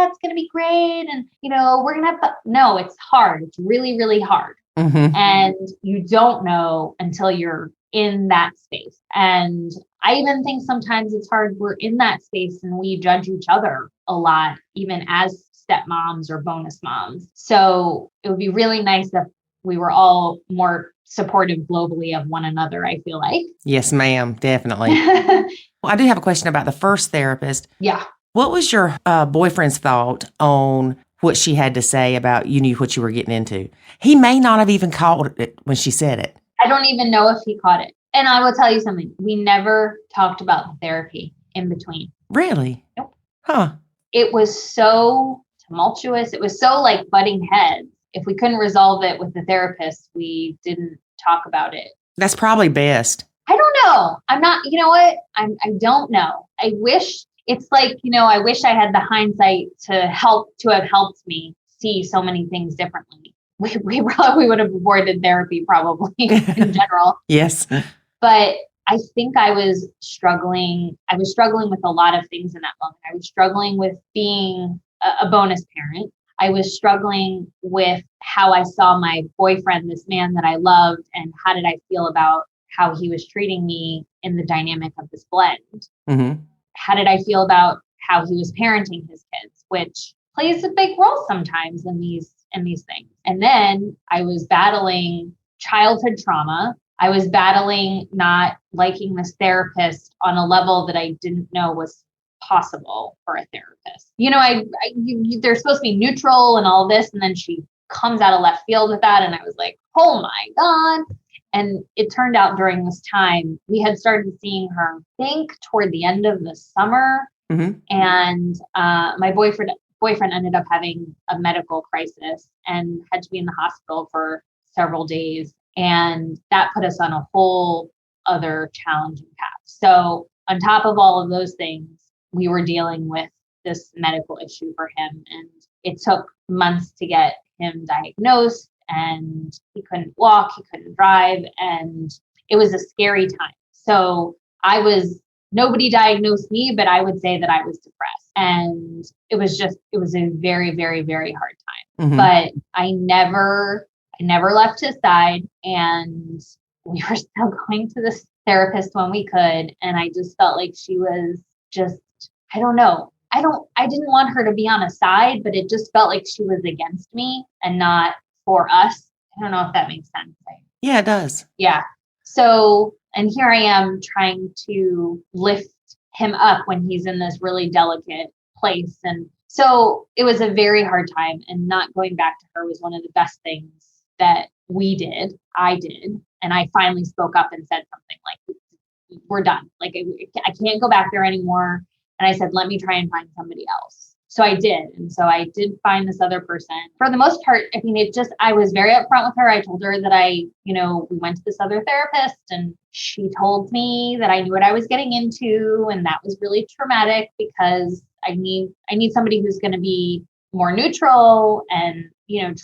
it's going to be great. And, we're going to no, it's hard. It's really, really hard. Mm-hmm. And you don't know until you're in that space. And I even think sometimes it's hard. We're in that space and we judge each other a lot, even as stepmoms or bonus moms. So it would be really nice if we were all more supportive globally of one another, I feel like. Yes, ma'am. Definitely. Well, I do have a question about the first therapist. Yeah. What was your boyfriend's thought on what she had to say about you knew what you were getting into? He may not have even caught it when she said it. I don't even know if he caught it. And I will tell you something. We never talked about the therapy in between. Really? Nope. Huh. It was so tumultuous. It was so like butting heads. If we couldn't resolve it with the therapist, we didn't talk about it. That's probably best. I don't know. I'm not, you know what? I don't know. I wish it's like, I wish I had the hindsight to have helped me see so many things differently. We probably would have avoided therapy probably in general. Yes. But I think I was struggling with a lot of things in that moment. I was struggling with being a bonus parent. I was struggling with how I saw my boyfriend, this man that I loved, and how did I feel about how he was treating me in the dynamic of this blend. Mm-hmm. How did I feel about how he was parenting his kids, which plays a big role sometimes in these things. And then I was battling childhood trauma. I was battling not liking this therapist on a level that I didn't know was possible for a therapist. They're supposed to be neutral and all this, and then she comes out of left field with that, and I was like, oh my God. And it turned out during this time, we had started seeing her, I think, toward the end of the summer. Mm-hmm. And my boyfriend ended up having a medical crisis and had to be in the hospital for several days. And that put us on a whole other challenging path. So on top of all of those things, we were dealing with this medical issue for him. And it took months to get him diagnosed, and he couldn't walk, he couldn't drive, and it was a scary time. So nobody diagnosed me, but I would say that I was depressed. And it was a very, very, very hard time. Mm-hmm. But I never left his side, and we were still going to this therapist when we could. And I just felt like she was just, I don't know. I didn't want her to be on a side, but it just felt like she was against me and not for us. I don't know if that makes sense. Yeah, it does. Yeah. So, and here I am trying to lift him up when he's in this really delicate place. And so it was a very hard time, and not going back to her was one of the best things that I did. And I finally spoke up and said something like, we're done. Like, I can't go back there anymore. And I said, let me try and find somebody else. So I did. And so I did find this other person. For the most part, I mean, I was very upfront with her. I told her that we went to this other therapist, and she told me that I knew what I was getting into. And that was really traumatic, because I need somebody who's going to be more neutral and,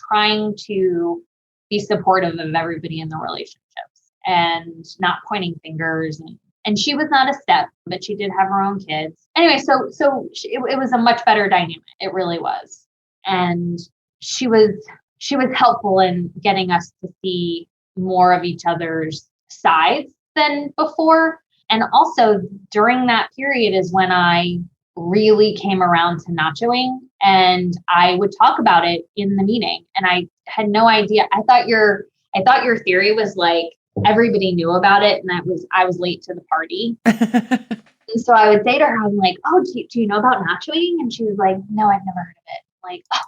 trying to be supportive of everybody in the relationships and not pointing fingers. And she was not a step, but she did have her own kids. Anyway, so it was a much better dynamic. It really was. And she was helpful in getting us to see more of each other's sides than before. And also during that period is when I really came around to nachoing, and I would talk about it in the meeting. And I had no idea. I thought your theory was like, everybody knew about it, and I was late to the party. And so I would say to her, I'm like, oh, do you know about nachoing? And she was like, no, I've never heard of it. I'm like, oh,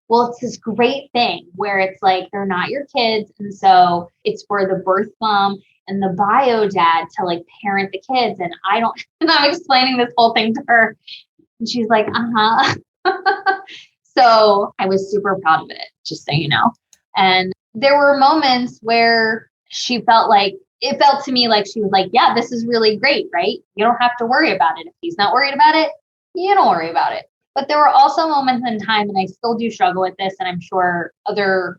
well, it's this great thing where it's like, they're not your kids. And so it's for the birth mom and the bio dad to like parent the kids. And I'm explaining this whole thing to her. And she's like, uh-huh. So I was super proud of it, just so you know. And there were moments where it felt to me like she was like, yeah, this is really great, right? You don't have to worry about it. If he's not worried about it, you don't worry about it. But there were also moments in time, and I still do struggle with this, and I'm sure other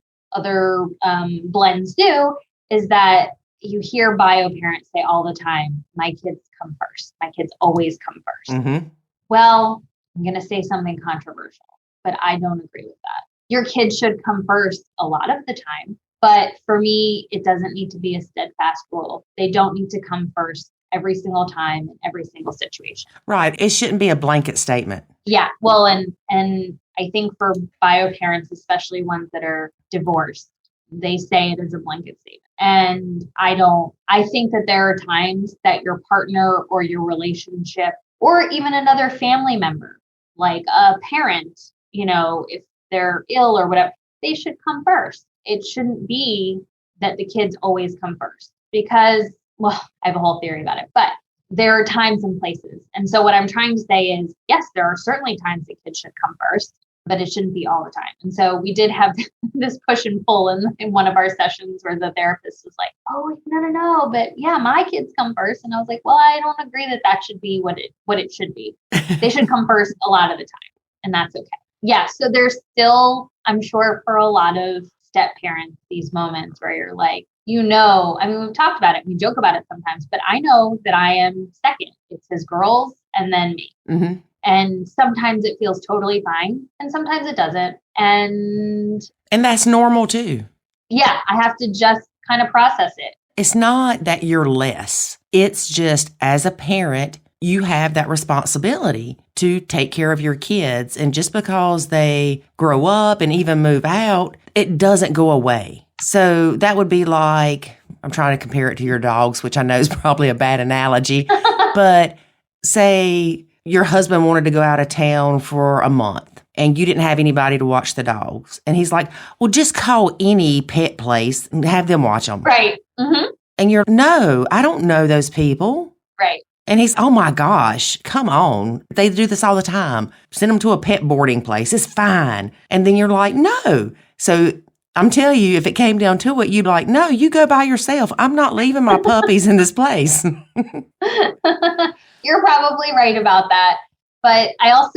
blends do, is that you hear bio parents say all the time, my kids come first. My kids always come first. Mm-hmm. Well, I'm going to say something controversial, but I don't agree with that. Your kids should come first a lot of the time. But for me, it doesn't need to be a steadfast rule. They don't need to come first every single time in every single situation. Right. It shouldn't be a blanket statement. Yeah. Well, and I think for bio parents, especially ones that are divorced, they say it as a blanket statement. And I think that there are times that your partner or your relationship or even another family member, like a parent, if they're ill or whatever, they should come first. It shouldn't be that the kids always come first because, well, I have a whole theory about it, but there are times and places. And so what I'm trying to say is, yes, there are certainly times that kids should come first, but it shouldn't be all the time. And so we did have this push and pull in one of our sessions where the therapist was like, oh, no, but yeah, my kids come first. And I was like, well, I don't agree that should be what it should be. They should come first a lot of the time, and that's okay. Yeah, so there's still, I'm sure for a lot of step parents, these moments where you're like, we've talked about it, we joke about it sometimes, but I know that I am second. It's his girls and then me. Mm-hmm. And sometimes it feels totally fine and sometimes it doesn't. And that's normal too. Yeah, I have to just kind of process it. It's not that you're less. It's just as a parent, you have that responsibility to take care of your kids. And just because they grow up and even move out, it doesn't go away. So that would be like, I'm trying to compare it to your dogs, which I know is probably a bad analogy, but say your husband wanted to go out of town for a month and you didn't have anybody to watch the dogs. And he's like, well, just call any pet place and have them watch them. Right. Mm-hmm. And you're, no, I don't know those people. Right. And he's, oh my gosh, come on. They do this all the time. Send them to a pet boarding place. It's fine. And then you're like, no. So I'm telling you, if it came down to it, you'd be like, no, you go by yourself. I'm not leaving my puppies in this place. You're probably right about that. But I don't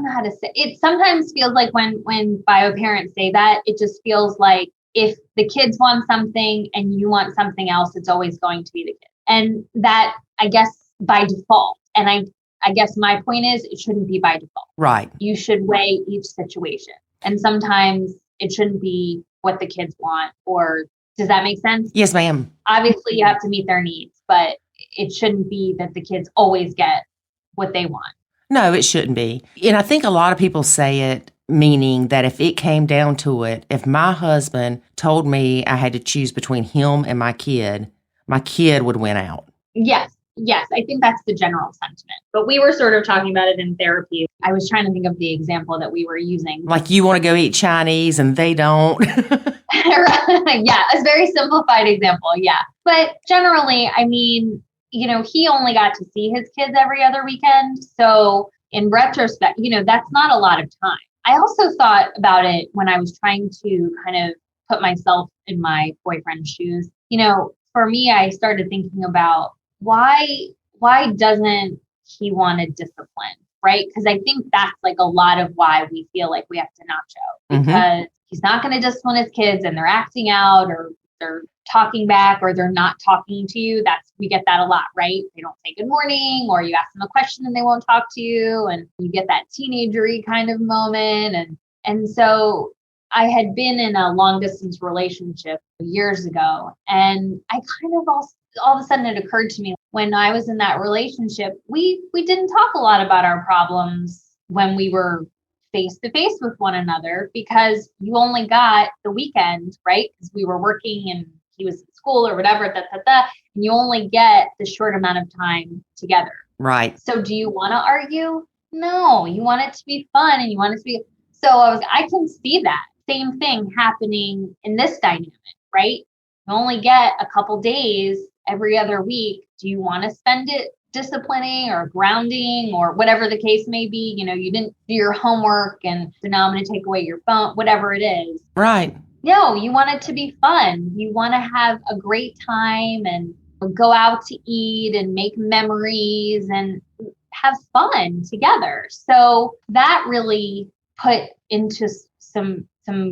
know how to say it. Sometimes feels like when bio parents say that, it just feels like if the kids want something and you want something else, it's always going to be the kids. And that, I guess, by default. And I guess my point is it shouldn't be by default. Right. You should weigh each situation. And sometimes it shouldn't be what the kids want. Or does that make sense? Yes, ma'am. Obviously, you have to meet their needs, but it shouldn't be that the kids always get what they want. No, it shouldn't be. And I think a lot of people say it meaning that if it came down to it, if my husband told me I had to choose between him and my kid would win out. Yes. I think that's the general sentiment. But we were sort of talking about it in therapy. I was trying to think of the example that we were using. Like you want to go eat Chinese and they don't. Yeah, a very simplified example. Yeah. But generally, he only got to see his kids every other weekend. So in retrospect, that's not a lot of time. I also thought about it when I was trying to kind of put myself in my boyfriend's shoes. For me, I started thinking about why doesn't he want to discipline, right? Because I think that's like a lot of why we feel like we have to Nacho, because he's not going to discipline his kids and they're acting out or they're talking back or they're not talking to you. We get that a lot, right? They don't say good morning, or you ask them a question and they won't talk to you, and you get that teenagery kind of moment. And so I had been in a long distance relationship years ago, and I kind of all of a sudden it occurred to me when I was in that relationship, we didn't talk a lot about our problems when we were face to face with one another, because you only got the weekend, right? Because we were working and he was in school or whatever, and you only get the short amount of time together. Right. So do you want to argue? No, you want it to be fun and you want it to be. So I can see that same thing happening in this dynamic, right? You only get a couple days every other week. Do you want to spend it disciplining or grounding or whatever the case may be? You didn't do your homework and so now I'm going to take away your phone, whatever it is. Right. No, you want it to be fun. You want to have a great time and go out to eat and make memories and have fun together. So that really put into some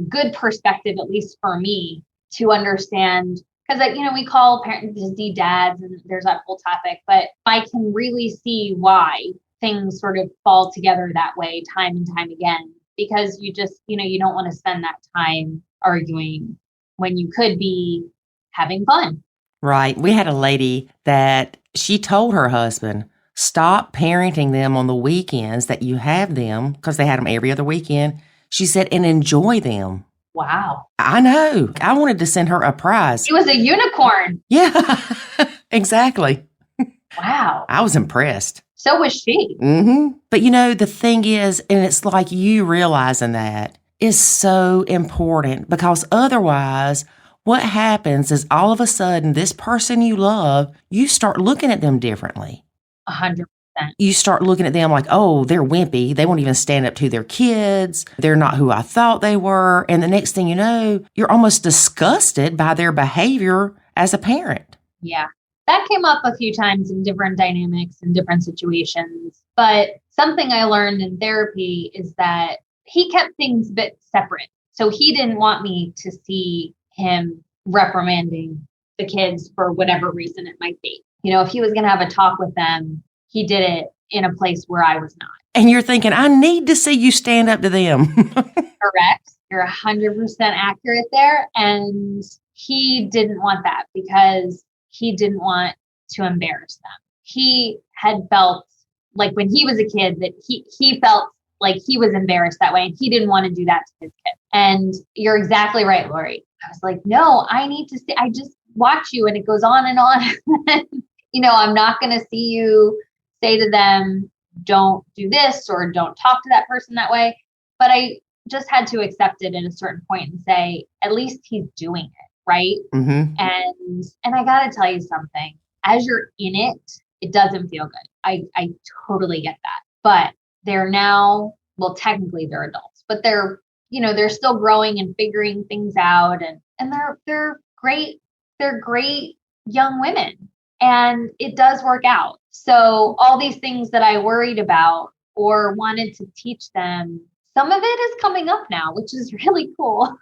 good perspective, at least for me, to understand, because we call parents Disney dads, and there's that whole topic, but I can really see why things sort of fall together that way time and time again, because you just, you don't want to spend that time arguing when you could be having fun. Right. We had a lady that she told her husband, stop parenting them on the weekends that you have them, because they had them every other weekend. She said, and enjoy them. Wow. I know. I wanted to send her a prize. She was a unicorn. Yeah, exactly. Wow. I was impressed. So was she. Mm-hmm. But the thing is, and it's like you realizing that is so important, because otherwise what happens is all of a sudden this person you love, you start looking at them differently. 100%. You start looking at them like, oh, they're wimpy. They won't even stand up to their kids. They're not who I thought they were. And the next thing you know, you're almost disgusted by their behavior as a parent. Yeah. That came up a few times in different dynamics and different situations. But something I learned in therapy is that he kept things a bit separate. So he didn't want me to see him reprimanding the kids for whatever reason it might be. If he was going to have a talk with them, he did it in a place where I was not. And you're thinking, I need to see you stand up to them. Correct. You're 100% accurate there. And he didn't want that because he didn't want to embarrass them. He had felt like when he was a kid that he felt like he was embarrassed that way, and he didn't want to do that to his kid. And you're exactly right, Lori. I was like, no, I need to see, I just watch you and it goes on and on. I'm not going to see you say to them, don't do this or don't talk to that person that way. But I just had to accept it at a certain point and say, at least he's doing it, right? Mm-hmm. And I got to tell you something. As you're in it, it doesn't feel good. I totally get that. But they're now, well, technically they're adults, but they're still growing and figuring things out, and they're great young women, and it does work out. So all these things that I worried about or wanted to teach them, some of it is coming up now, which is really cool.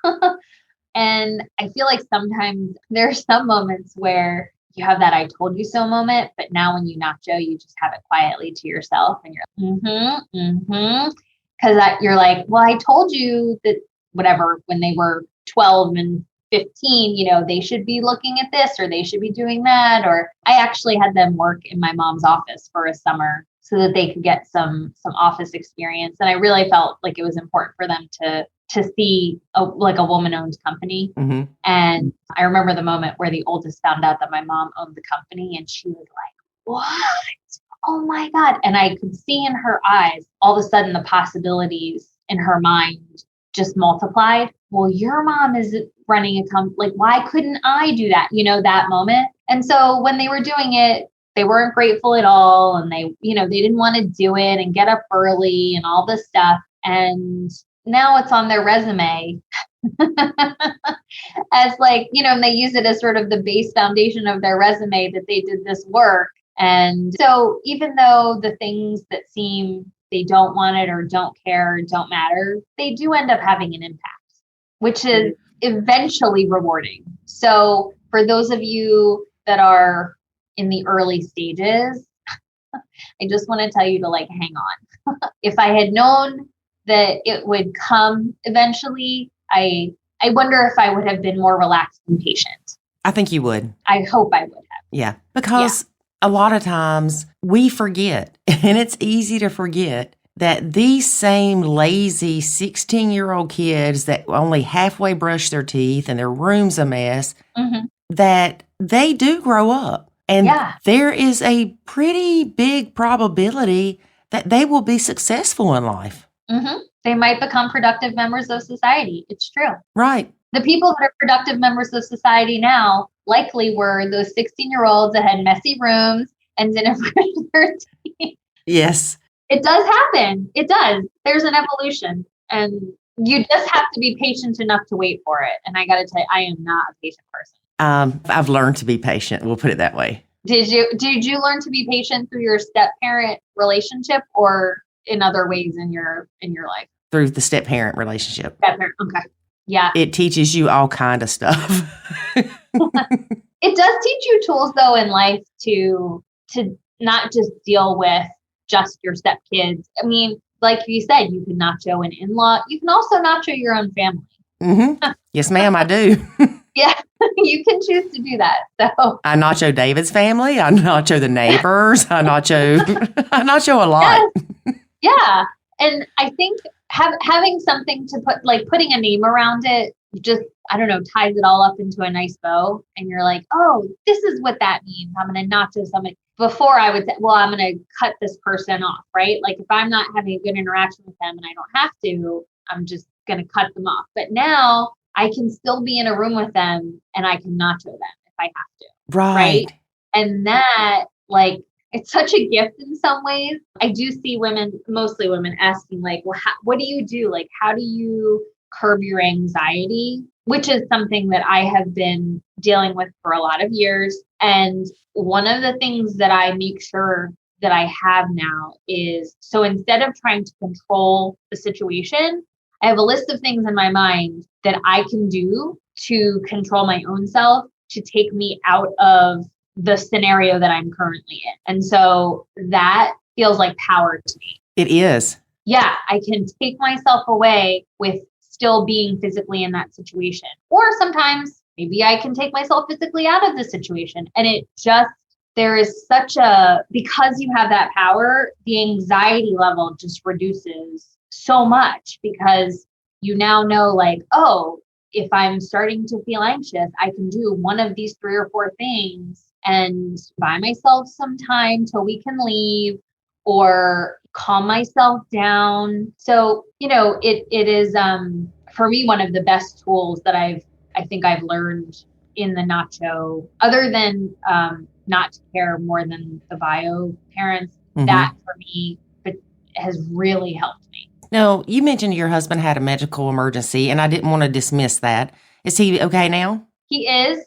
And I feel like sometimes there are some moments where you have that I told you so moment, but now when you nacho, you just have it quietly to yourself and you're because you're like, well, I told you that whatever, when they were 12 and 15, they should be looking at this or they should be doing that. Or I actually had them work in my mom's office for a summer so that they could get some office experience. And I really felt like it was important for them to see a woman-owned company. Mm-hmm. And I remember the moment where the oldest found out that my mom owned the company, and she was like, what? Oh my God. And I could see in her eyes, all of a sudden the possibilities in her mind just multiplied. Well, your mom is running a company. Like, why couldn't I do that? That moment. And so when they were doing it, they weren't grateful at all. And they didn't want to do it and get up early and all this stuff. And now it's on their resume as and they use it as sort of the base foundation of their resume that they did this work. And so even though the things that seem they don't want it or don't care or don't matter, they do end up having an impact, which is eventually rewarding. So for those of you that are in the early stages, I just want to tell you to hang on. If I had known that it would come eventually, I wonder if I would have been more relaxed and patient. I think you would. I hope I would have. Yeah, because a lot of times we forget, and it's easy to forget, that these same lazy 16-year-old kids that only halfway brush their teeth and their room's a mess, that they do grow up. And there is a pretty big probability that they will be successful in life. Mm-hmm. They might become productive members of society. It's true. Right. The people that are productive members of society now likely were those 16-year-olds that had messy rooms and didn't brush their teeth. Yes. It does happen. It does. There's an evolution. And you just have to be patient enough to wait for it. And I got to tell you, I am not a patient person. I've learned to be patient. We'll put it that way. Did you learn to be patient through your step-parent relationship or in other ways in your life? Through the step-parent relationship. Step-parent, okay. Yeah. It teaches you all kind of stuff. It does teach you tools though in life to not just deal with just your stepkids. I mean, like you said, you can nacho an in-law. You can also nacho your own family. Mm-hmm. Yes, ma'am, I do. Yeah, you can choose to do that. So I nacho David's family. I nacho the neighbors. I nacho a lot. Yes. Yeah. And I think having something to putting a name around it, just, I don't know, ties it all up into a nice bow. And you're like, oh, this is what that means. I'm going to nacho somebody. Before I would say, well, I'm going to cut this person off, right? Like if I'm not having a good interaction with them and I don't have to, I'm just going to cut them off. But now I can still be in a room with them and I can nacho them if I have to. Right. And that, like, it's such a gift in some ways. I do see women, mostly women, asking like, well, what do you do? Like, how do you curb your anxiety? Which is something that I have been dealing with for a lot of years. And one of the things that I make sure that I have now is, so instead of trying to control the situation, I have a list of things in my mind that I can do to control my own self, to take me out of the scenario that I'm currently in. And so that feels like power to me. It is. Yeah, I can take myself away with still being physically in that situation. Or sometimes maybe I can take myself physically out of the situation. And it just, there is such because you have that power, the anxiety level just reduces so much because you now know like, oh, if I'm starting to feel anxious, I can do one of these 3 or 4 things and buy myself some time till we can leave or calm myself down. So, it is, for me, one of the best tools that I think I've learned in the nacho, other than not to care more than the bio parents, that for me has really helped me. No, you mentioned your husband had a medical emergency, and I didn't want to dismiss that. Is he okay now? He is.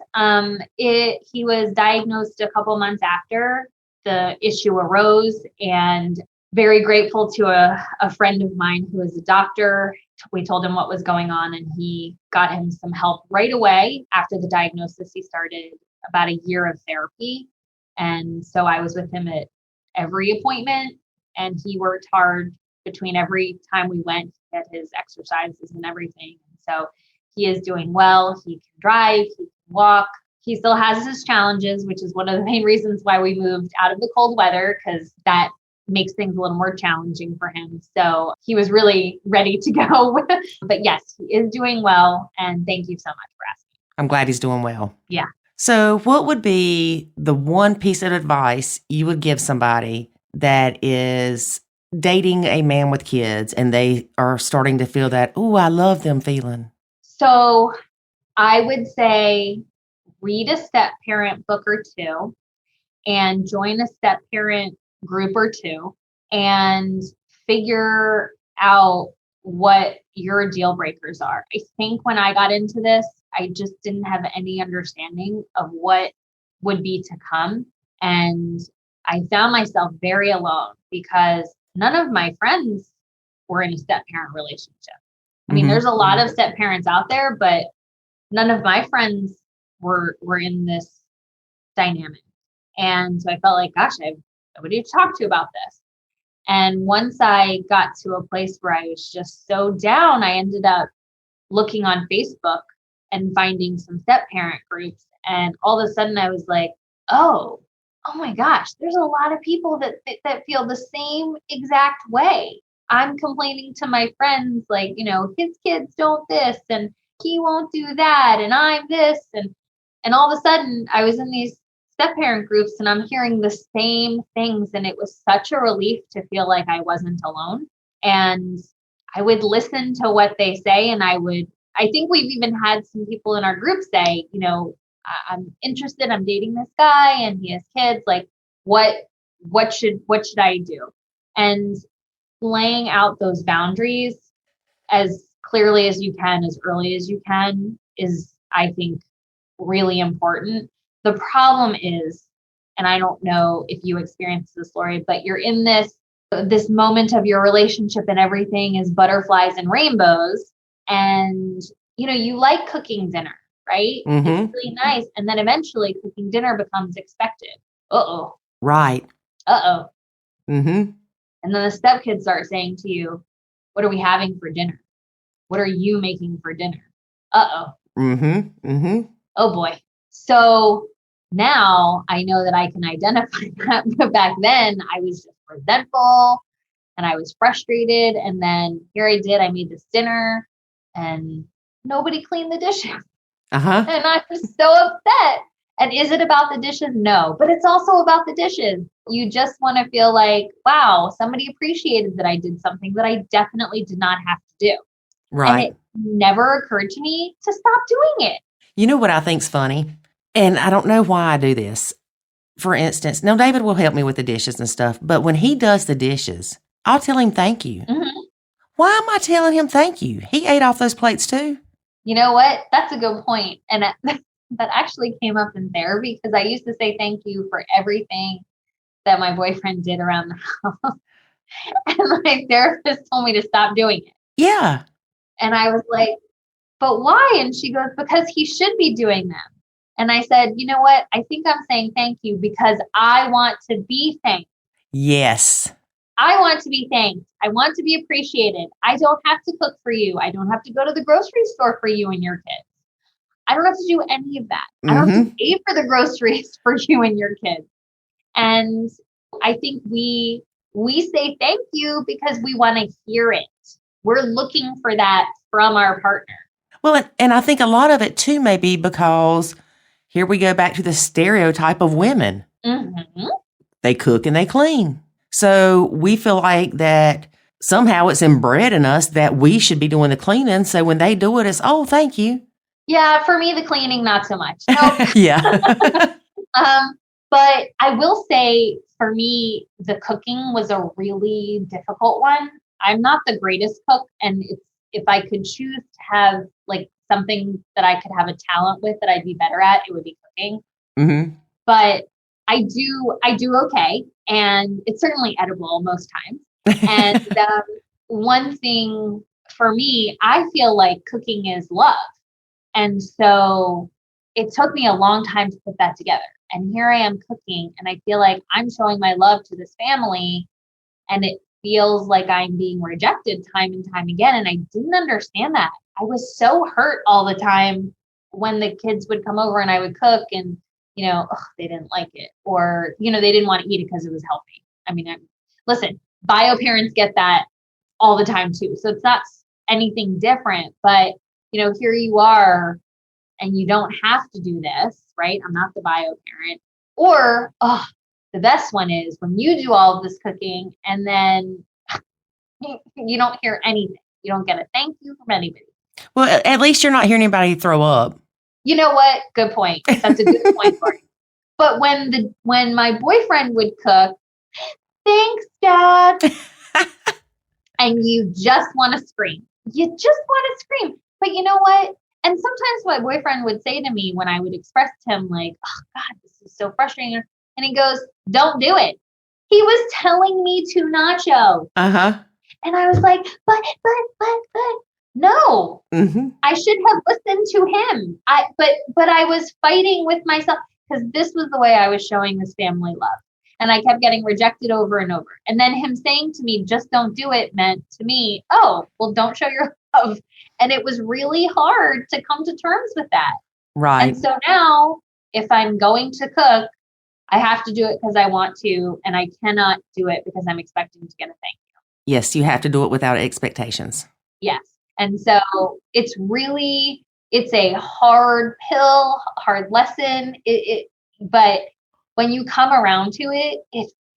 He was diagnosed a couple months after the issue arose, and very grateful to a friend of mine who is a doctor. We told him what was going on, and he got him some help right away. After the diagnosis, he started about a year of therapy. And so I was with him at every appointment, and he worked hard between every time we went to get his exercises and everything. So he is doing well. He can drive, he can walk. He still has his challenges, which is one of the main reasons why we moved out of the cold weather, because that makes things a little more challenging for him. So he was really ready to go. But yes, he is doing well. And thank you so much for asking. I'm glad he's doing well. Yeah. So what would be the one piece of advice you would give somebody that is dating a man with kids and they are starting to feel that, oh, I love them feeling? So I would say read a step parent book or 2 and join a step parent group or 2 and figure out what your deal breakers are. I think when I got into this, I just didn't have any understanding of what would be to come. And I found myself very alone because none of my friends were in a step parent relationship. I mean, there's a lot of step parents out there, but none of my friends were in this dynamic. And so I felt like, gosh, I have nobody to talk to about this. And once I got to a place where I was just so down, I ended up looking on Facebook and finding some step parent groups. And all of a sudden I was like, oh my gosh, there's a lot of people that feel the same exact way. I'm complaining to my friends, like, his kids don't this and he won't do that. And I'm this. And all of a sudden I was in these step parent groups and I'm hearing the same things. And it was such a relief to feel like I wasn't alone. And I would listen to what they say. And I think we've even had some people in our group say, I'm interested, I'm dating this guy and he has kids. Like, what should I do? And laying out those boundaries as clearly as you can, as early as you can is, I think, really important. The problem is, and I don't know if you experienced this, Lori, but you're in this moment of your relationship and everything is butterflies and rainbows. And, you like cooking dinner, right? Mm-hmm. It's really nice. And then eventually cooking dinner becomes expected. Uh-oh. Right. Uh-oh. Mm-hmm. And then the stepkids start saying to you, what are we having for dinner? What are you making for dinner? Uh-oh. Mm-hmm. Mm-hmm. Oh boy. So now I know that I can identify that. But back then I was just resentful and I was frustrated. And then here I made this dinner and nobody cleaned the dishes. Uh-huh. And I was so upset. And is it about the dishes? No, but it's also about the dishes. You just want to feel like, wow, somebody appreciated that I did something that I definitely did not have to do. Right. And it never occurred to me to stop doing it. You know what I think's funny? And I don't know why I do this. For instance, now David will help me with the dishes and stuff, but when he does the dishes, I'll tell him thank you. Mm-hmm. Why am I telling him thank you? He ate off those plates too. You know what? That's a good point. And that actually came up in therapy because I used to say thank you for everything that my boyfriend did around the house. And my therapist told me to stop doing it. Yeah. And I was like, but why? And she goes, because he should be doing them. And I said, you know what? I think I'm saying thank you because I want to be thanked. Yes. I want to be thanked. I want to be appreciated. I don't have to cook for you. I don't have to go to the grocery store for you and your kids. I don't have to do any of that. Mm-hmm. I don't have to pay for the groceries for you and your kids. And I think we say thank you because we want to hear it. We're looking for that from our partner. Well, and I think a lot of it too may be because here we go back to the stereotype of women. Mm-hmm. They cook and they clean. So we feel like that somehow it's inbred in us that we should be doing the cleaning. So when they do it, it's, oh, thank you. Yeah, for me, the cleaning, not so much. No. Yeah. But I will say for me, the cooking was a really difficult one. I'm not the greatest cook. And if I could choose to have like something that I could have a talent with that I'd be better at, it would be cooking. Mm-hmm. But I do okay. And it's certainly edible most times. And one thing for me, I feel like cooking is love. And so it took me a long time to put that together. And here I am cooking and I feel like I'm showing my love to this family and it feels like I'm being rejected time and time again. And I didn't understand that. I was so hurt all the time when the kids would come over and I would cook and, they didn't like it or, they didn't want to eat it because it was healthy. I mean, listen, bio parents get that all the time too. So it's not anything different, but here you are and you don't have to do this, right? I'm not the bio parent. Or, the best one is when you do all of this cooking and then you don't hear anything. You don't get a thank you from anybody. Well, at least you're not hearing anybody throw up. You know what? Good point. That's a good point for you. But when my boyfriend would cook, thanks, Dad. And you just want to scream. You just want to scream. But you know what? And sometimes my boyfriend would say to me when I would express to him like, oh God, this is so frustrating. And he goes, don't do it. He was telling me to Nacho. Uh-huh. And I was like, but. No, mm-hmm. I should have listened to him. But I was fighting with myself because this was the way I was showing this family love. And I kept getting rejected over and over. And then him saying to me, just don't do it meant to me, oh, well, don't show your love. And it was really hard to come to terms with that. Right. And so now if I'm going to cook, I have to do it because I want to. And I cannot do it because I'm expecting to get a thank you. Yes, you have to do it without expectations. Yes. And so it's a hard pill, hard lesson. But when you come around to it,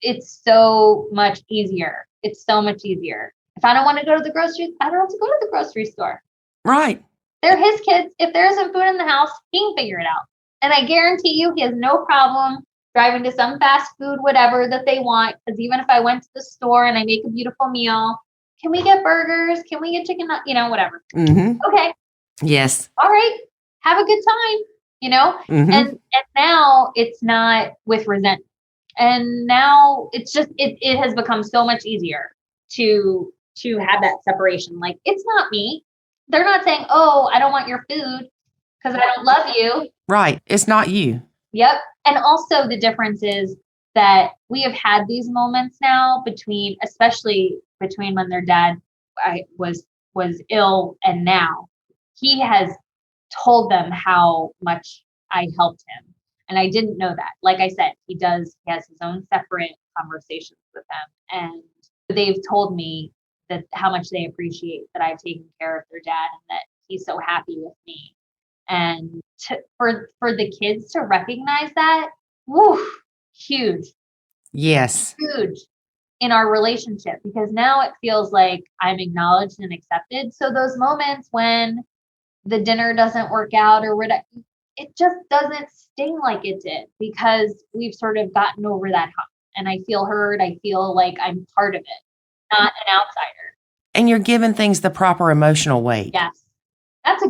it's so much easier. It's so much easier. If I don't want to go to the grocery, I don't have to go to the grocery store. Right. They're his kids. If there isn't food in the house, he can figure it out. And I guarantee you, he has no problem driving to some fast food, whatever that they want. Because even if I went to the store and I make a beautiful meal, can we get burgers? Can we get chicken? Whatever. Mm-hmm. Okay. Yes. All right. Have a good time, Mm-hmm. And now it's not with resentment. And now it's just, it has become so much easier to have that separation. Like, it's not me. They're not saying, oh, I don't want your food because I don't love you. Right. It's not you. Yep. And also the difference is that we have had these moments now especially between when their dad was ill and now. He has told them how much I helped him. And I didn't know that. Like I said, he has his own separate conversations with them. And they've told me that how much they appreciate that I've taken care of their dad and that he's so happy with me. And for the kids to recognize that, woo, huge. Yes. Huge in our relationship, because now it feels like I'm acknowledged and accepted. So those moments when the dinner doesn't work out or whatever, it just doesn't sting like it did because we've sort of gotten over that hump. And I feel heard. I feel like I'm part of it, not an outsider. And you're giving things the proper emotional weight. Yes. That's a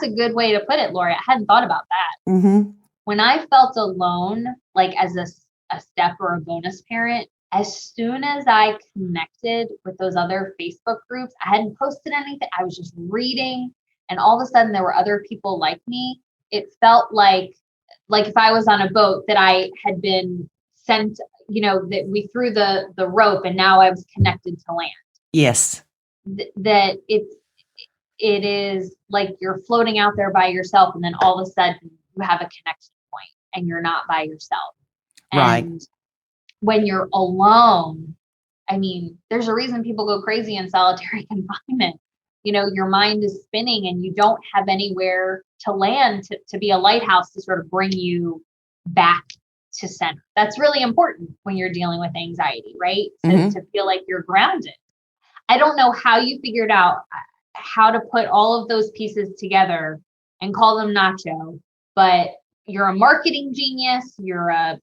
good way to put it, Lori. I hadn't thought about that. Mm-hmm. When I felt alone, like as a step or a bonus parent, as soon as I connected with those other Facebook groups, I hadn't posted anything. I was just reading, and all of a sudden there were other people like me. It felt like if I was on a boat that I had been sent, that we threw the rope and now I was connected to land. Yes. That it is like you're floating out there by yourself, and then all of a sudden you have a connection point and you're not by yourself. Right. And when you're alone, I mean, there's a reason people go crazy in solitary confinement. Your mind is spinning and you don't have anywhere to land to be a lighthouse to sort of bring you back to center. That's really important when you're dealing with anxiety, right? To feel like you're grounded. I don't know how you figured out how to put all of those pieces together and call them Nacho, but you're a marketing genius. You're a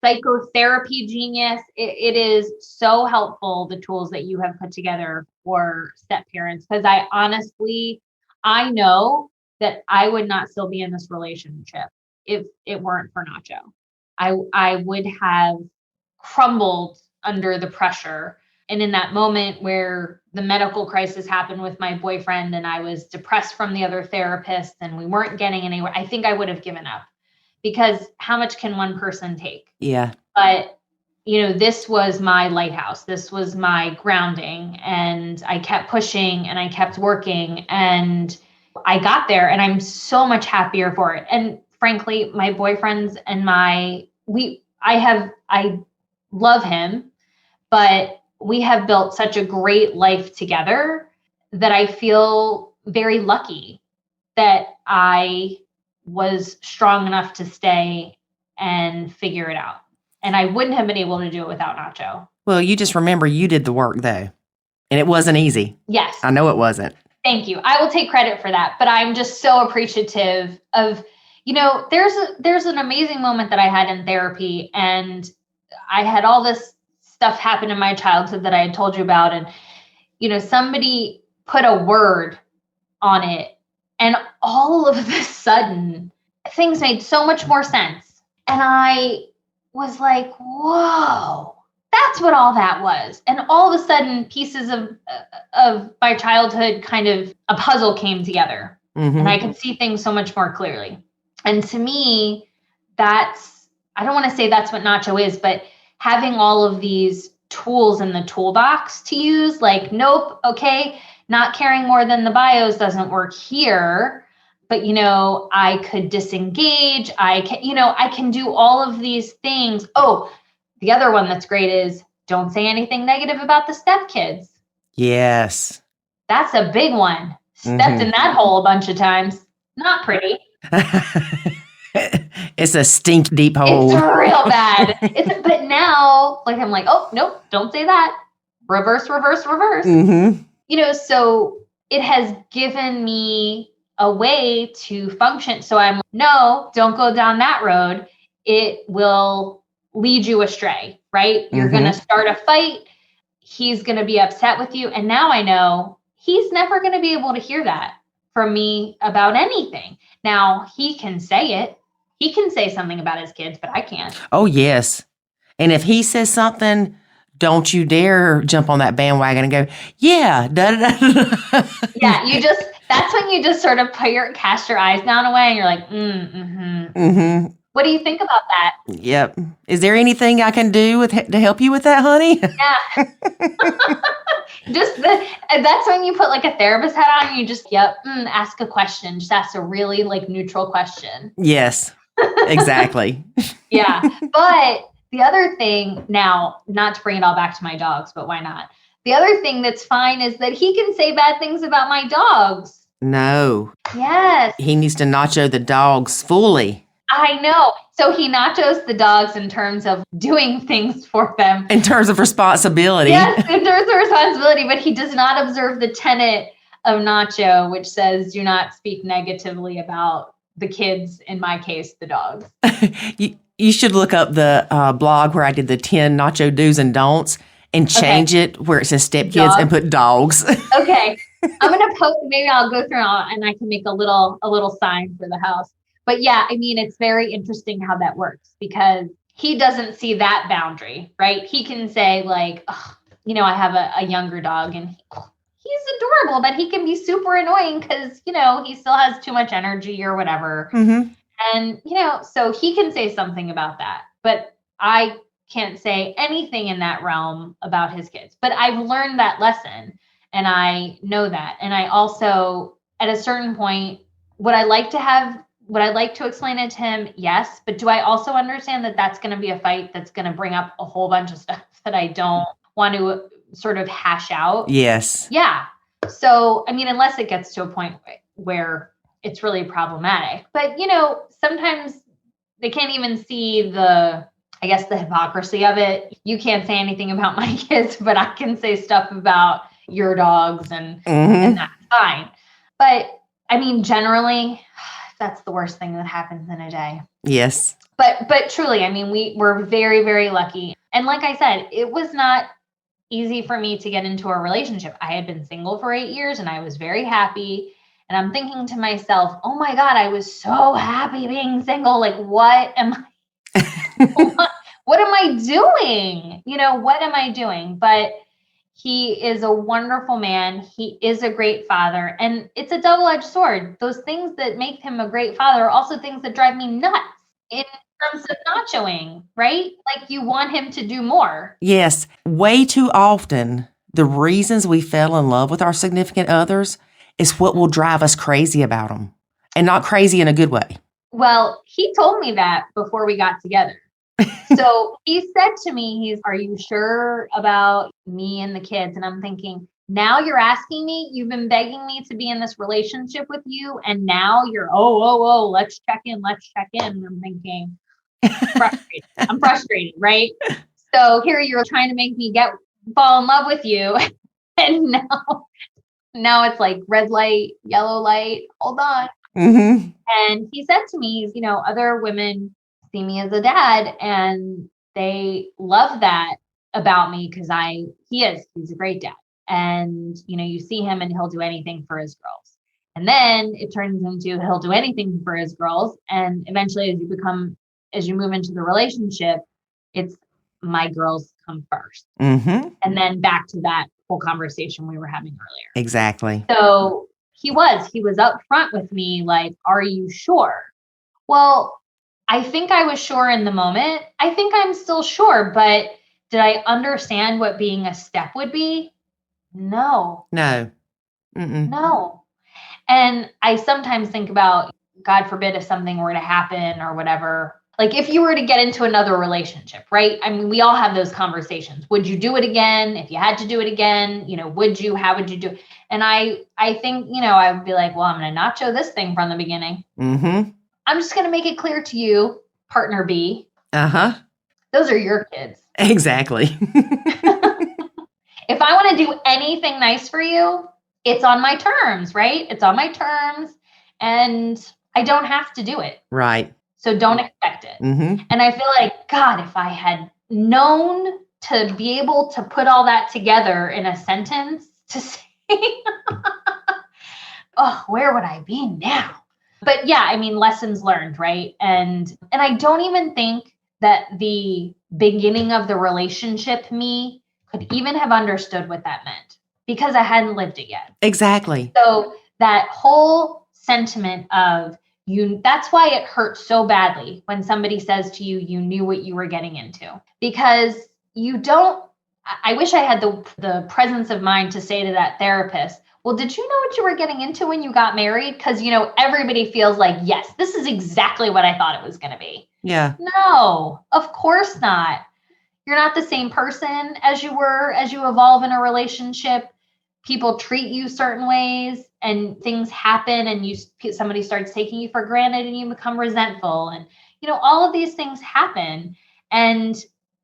psychotherapy genius. It is so helpful, the tools that you have put together for step parents, because I know that I would not still be in this relationship if it weren't for Nacho. I would have crumbled under the pressure. And in that moment where the medical crisis happened with my boyfriend and I was depressed from the other therapist and we weren't getting anywhere, I think I would have given up, because how much can one person take? Yeah. But, this was my lighthouse. This was my grounding. And I kept pushing and I kept working and I got there, and I'm so much happier for it. And frankly, my boyfriends and I love him, but we have built such a great life together that I feel very lucky that I was strong enough to stay and figure it out. And I wouldn't have been able to do it without Nacho. Well, you just remember you did the work though. And it wasn't easy. Yes. I know it wasn't. Thank you. I will take credit for that, but I'm just so appreciative of, there's an amazing moment that I had in therapy, and I had all this stuff happen in my childhood that I had told you about. And, somebody put a word on it, and all of a sudden things made so much more sense. And I was like, whoa, that's what all that was. And all of a sudden pieces of my childhood, kind of a puzzle, came together, and I could see things so much more clearly. And to me, I don't want to say that's what Nacho is, but having all of these tools in the toolbox to use, like, nope, okay, not caring more than the bios doesn't work here, but, I could disengage. I can do all of these things. Oh, the other one that's great is don't say anything negative about the Stepkids. Yes. That's a big one. Stepped in that hole a bunch of times. Not pretty. It's a stink deep hole. It's real bad. But now, I'm like, oh, nope, don't say that. Reverse. So it has given me a way to function. So I'm like, no, don't go down that road. It will lead you astray, right? You're going to start a fight. He's going to be upset with you. And now I know he's never going to be able to hear that from me about anything. Now he can say it. He can say something about his kids, but I can't. Oh, yes. And if he says something, don't you dare jump on that bandwagon and go, yeah, da-da-da-da-da. Yeah, that's when you just sort of cast your eyes down away and you're like, What do you think about that? Yep. Is there anything I can do to help you with that, honey? Yeah. That's when you put like a therapist hat on and you just, ask a question. Just ask a really like neutral question. Yes, exactly. Yeah. But the other thing now, not to bring it all back to my dogs, but why not? The other thing that's fine is that he can say bad things about my dogs. No. Yes. He needs to nacho the dogs fully. I know. So he nachos the dogs in terms of doing things for them. In terms of responsibility. Yes, in terms of responsibility, but he does not observe the tenet of Nacho, which says do not speak negatively about the kids, in my case, the dogs. You should look up the blog where I did the 10 Nacho do's and don'ts and change it where it says Stepkids and put dogs. Okay. I'm going to post, maybe I'll go through and I can make a little sign for the house. But yeah, I mean, it's very interesting how that works because he doesn't see that boundary, right? He can say like, I have a younger dog and he's adorable, but he can be super annoying because, he still has too much energy or whatever. Mm-hmm. And, so he can say something about that, but I can't say anything in that realm about his kids. But I've learned that lesson and I know that. And I also, at a certain point, would I like to explain it to him? Yes. But do I also understand that that's going to be a fight that's going to bring up a whole bunch of stuff that I don't want to sort of hash out? Yes. Yeah. So, I mean, unless it gets to a point where it's really problematic. But, sometimes they can't even see the hypocrisy of it. You can't say anything about my kids, but I can say stuff about your dogs and that's fine. But, I mean, generally, that's the worst thing that happens in a day. Yes. But truly, I mean, we're very, very lucky. And like I said, it was not easy for me to get into a relationship. I had been single for 8 years and I was very happy. And I'm thinking to myself, oh my God, I was so happy being single. Like, what am I doing? What am I doing? But he is a wonderful man. He is a great father. And it's a double-edged sword. Those things that make him a great father are also things that drive me nuts in terms of nachoing, right? Like you want him to do more. Yes. Way too often, the reasons we fell in love with our significant others is what will drive us crazy about them. And not crazy in a good way. Well, he told me that before we got together. So he said to me, are you sure about me and the kids? And I'm thinking, now you're asking me, you've been begging me to be in this relationship with you. And now you're, let's check in. And I'm thinking, I'm frustrated, right? So here you're trying to make me fall in love with you. And now it's like red light, yellow light, hold on. Mm-hmm. And he said to me, other women see me as a dad and they love that about me because he's a great dad. And, you see him and he'll do anything for his girls. And then it turns into he'll do anything for his girls. And eventually as you move into the relationship, it's my girls come first. Mm-hmm. And then back to that whole conversation we were having earlier. Exactly. So he was upfront with me, like, are you sure? Well, I think I was sure in the moment. I think I'm still sure, but did I understand what being a step would be? No. No. Mm-mm. No. And I sometimes think about, God forbid, if something were to happen or whatever, like if you were to get into another relationship, right? I mean, we all have those conversations. Would you do it again? If you had to do it again, would you, how would you do it? And I think, I would be like, well, I'm going to nacho this thing from the beginning. Mm-hmm. I'm just going to make it clear to you, partner B. Uh-huh. Those are your kids. Exactly. If I want to do anything nice for you, it's on my terms, right? It's on my terms and I don't have to do it. Right. So don't expect it. Mm-hmm. And I feel like, God, if I had known to be able to put all that together in a sentence to say, where would I be now? But yeah, I mean, lessons learned, right? And I don't even think that the beginning of the relationship me could even have understood what that meant because I hadn't lived it yet. Exactly. So that whole sentiment of that's why it hurts so badly when somebody says to you, you knew what you were getting into, because I wish I had the presence of mind to say to that therapist, well, did you know what you were getting into when you got married? Because, everybody feels like, yes, this is exactly what I thought it was going to be. Yeah. No, of course not. You're not the same person as you were as you evolve in a relationship. People treat you certain ways and things happen and somebody starts taking you for granted and you become resentful. And, all of these things happen and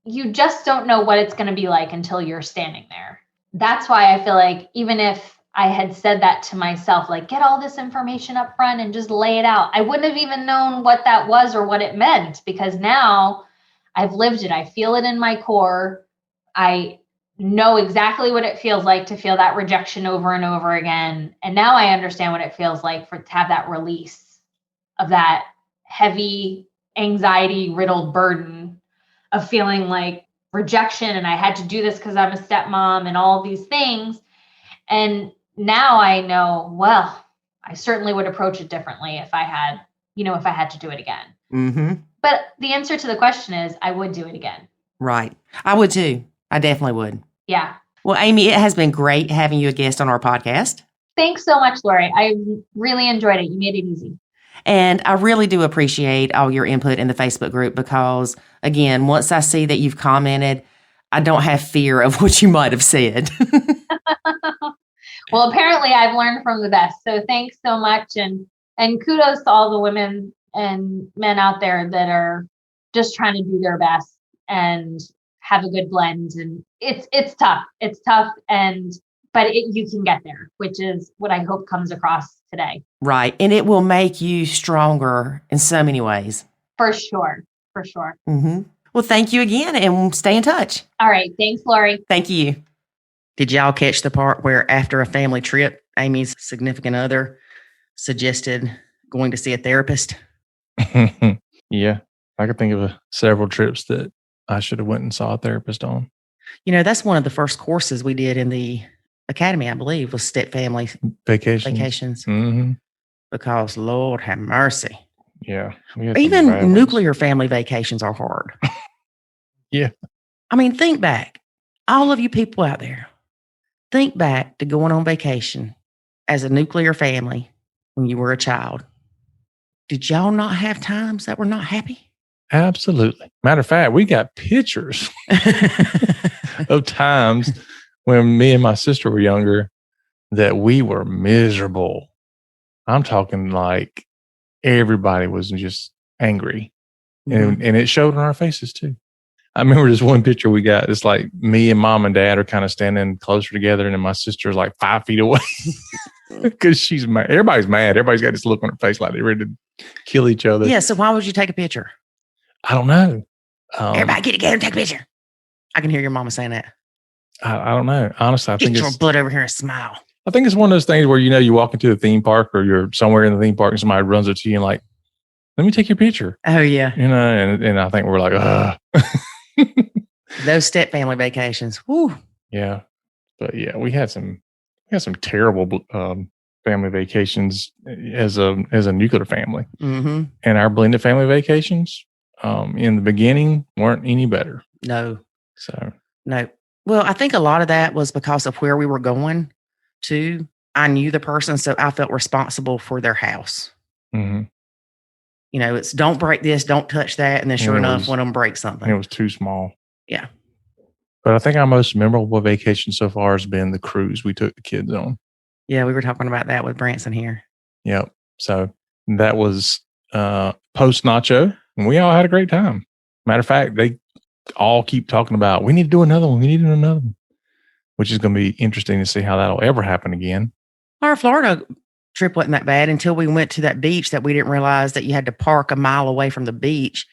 you just don't know what it's going to be like until you're standing there. That's why I feel like even if I had said that to myself, like, get all this information up front and just lay it out, I wouldn't have even known what that was or what it meant, because now I've lived it. I feel it in my core. I know exactly what it feels like to feel that rejection over and over again. And now I understand what it feels like to have that release of that heavy, anxiety riddled burden of feeling like rejection. And I had to do this because I'm a stepmom and all these things. And now I know, well, I certainly would approach it differently if I had to do it again. Mm-hmm. But the answer to the question is I would do it again. Right. I would too. I definitely would. Yeah. Well, Amy, it has been great having you a guest on our podcast. Thanks so much, Lori. I really enjoyed it. You made it easy. And I really do appreciate all your input in the Facebook group because, again, once I see that you've commented, I don't have fear of what you might have said. Well, apparently I've learned from the best. So thanks so much. And kudos to all the women and men out there that are just trying to do their best and have a good blend. And it's tough. It's tough. But you can get there, which is what I hope comes across today. Right. And it will make you stronger in so many ways. For sure. For sure. Mm-hmm. Well, thank you again and stay in touch. All right. Thanks, Lori. Thank you. Did y'all catch the part where after a family trip, Amy's significant other suggested going to see a therapist? Yeah. I could think of several trips that I should have went and saw a therapist on. That's one of the first courses we did in the academy, I believe, was Stepfamily vacations. Mm-hmm. Because Lord have mercy. Yeah. Even nuclear family vacations are hard. Yeah. I mean, think back. All of you people out there, think back to going on vacation as a nuclear family when you were a child. Did y'all not have times that were not happy? Absolutely. Matter of fact, we got pictures of times when me and my sister were younger that we were miserable. I'm talking like everybody was just angry. And it showed on our faces too. I remember this one picture we got. It's like me and mom and dad are kind of standing closer together. And then my sister's like 5 feet away because she's mad. Everybody's mad. Everybody's got this look on their face like they're ready to kill each other. Yeah. So why would you take a picture? I don't know. Everybody get together and take a picture. I can hear your mama saying that. I don't know. Honestly, I think get your butt over here and smile. I think it's one of those things where, you walk into the theme park or you're somewhere in the theme park and somebody runs up to you and like, let me take your picture. Oh, yeah. And I think we're like, Those step family vacations. Woo. Yeah. But yeah, we had some terrible family vacations as a nuclear family. Mm-hmm. And our blended family vacations in the beginning weren't any better. No. So. No. Well, I think a lot of that was because of where we were going to. I knew the person, so I felt responsible for their house. Mm-hmm. It's don't break this, don't touch that. And then sure enough, one of them breaks something. It was too small. Yeah. But I think our most memorable vacation so far has been the cruise we took the kids on. Yeah, we were talking about that with Branson here. Yep. So that was post Nacho, and we all had a great time. Matter of fact, they all keep talking about, we need to do another one. We need to do another one, which is going to be interesting to see how that'll ever happen again. Our Florida trip wasn't that bad until we went to that beach that we didn't realize that you had to park a mile away from the beach,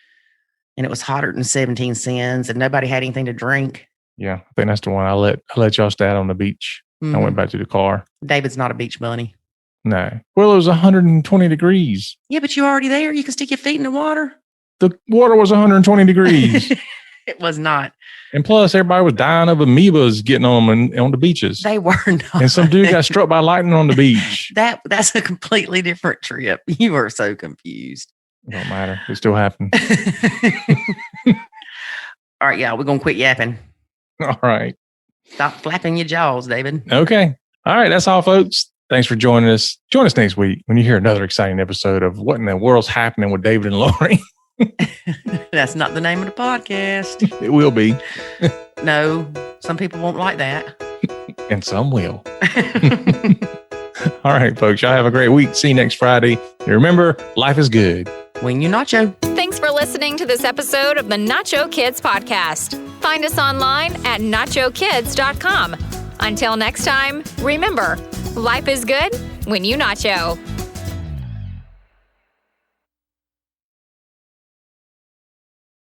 and it was hotter than 17 cents, and nobody had anything to drink. Yeah, I think that's the one I let y'all stay out on the beach. Mm-hmm. I went back to the car. David's not a beach bunny. No. Well, it was 120 degrees. Yeah, but you're already there. You can stick your feet in the water. The water was 120 degrees. It was not. And plus, everybody was dying of amoebas getting on them on the beaches. They were not. And some dude got struck by lightning on the beach. That's a completely different trip. You are so confused. Don't matter. It still happened. All right, y'all. We're going to quit yapping. All right. Stop flapping your jaws, David. Okay. All right. That's all, folks. Thanks for joining us. Join us next week when you hear another exciting episode of What in the World's Happening with David and Lori. That's not the name of the podcast. It will be. No, some people won't like that. And some will. All right, folks. Y'all have a great week. See you next Friday. And remember, life is good when you nacho. Thanks for listening to this episode of the Nacho Kids Podcast. Find us online at nachokids.com. Until next time, remember, life is good when you nacho.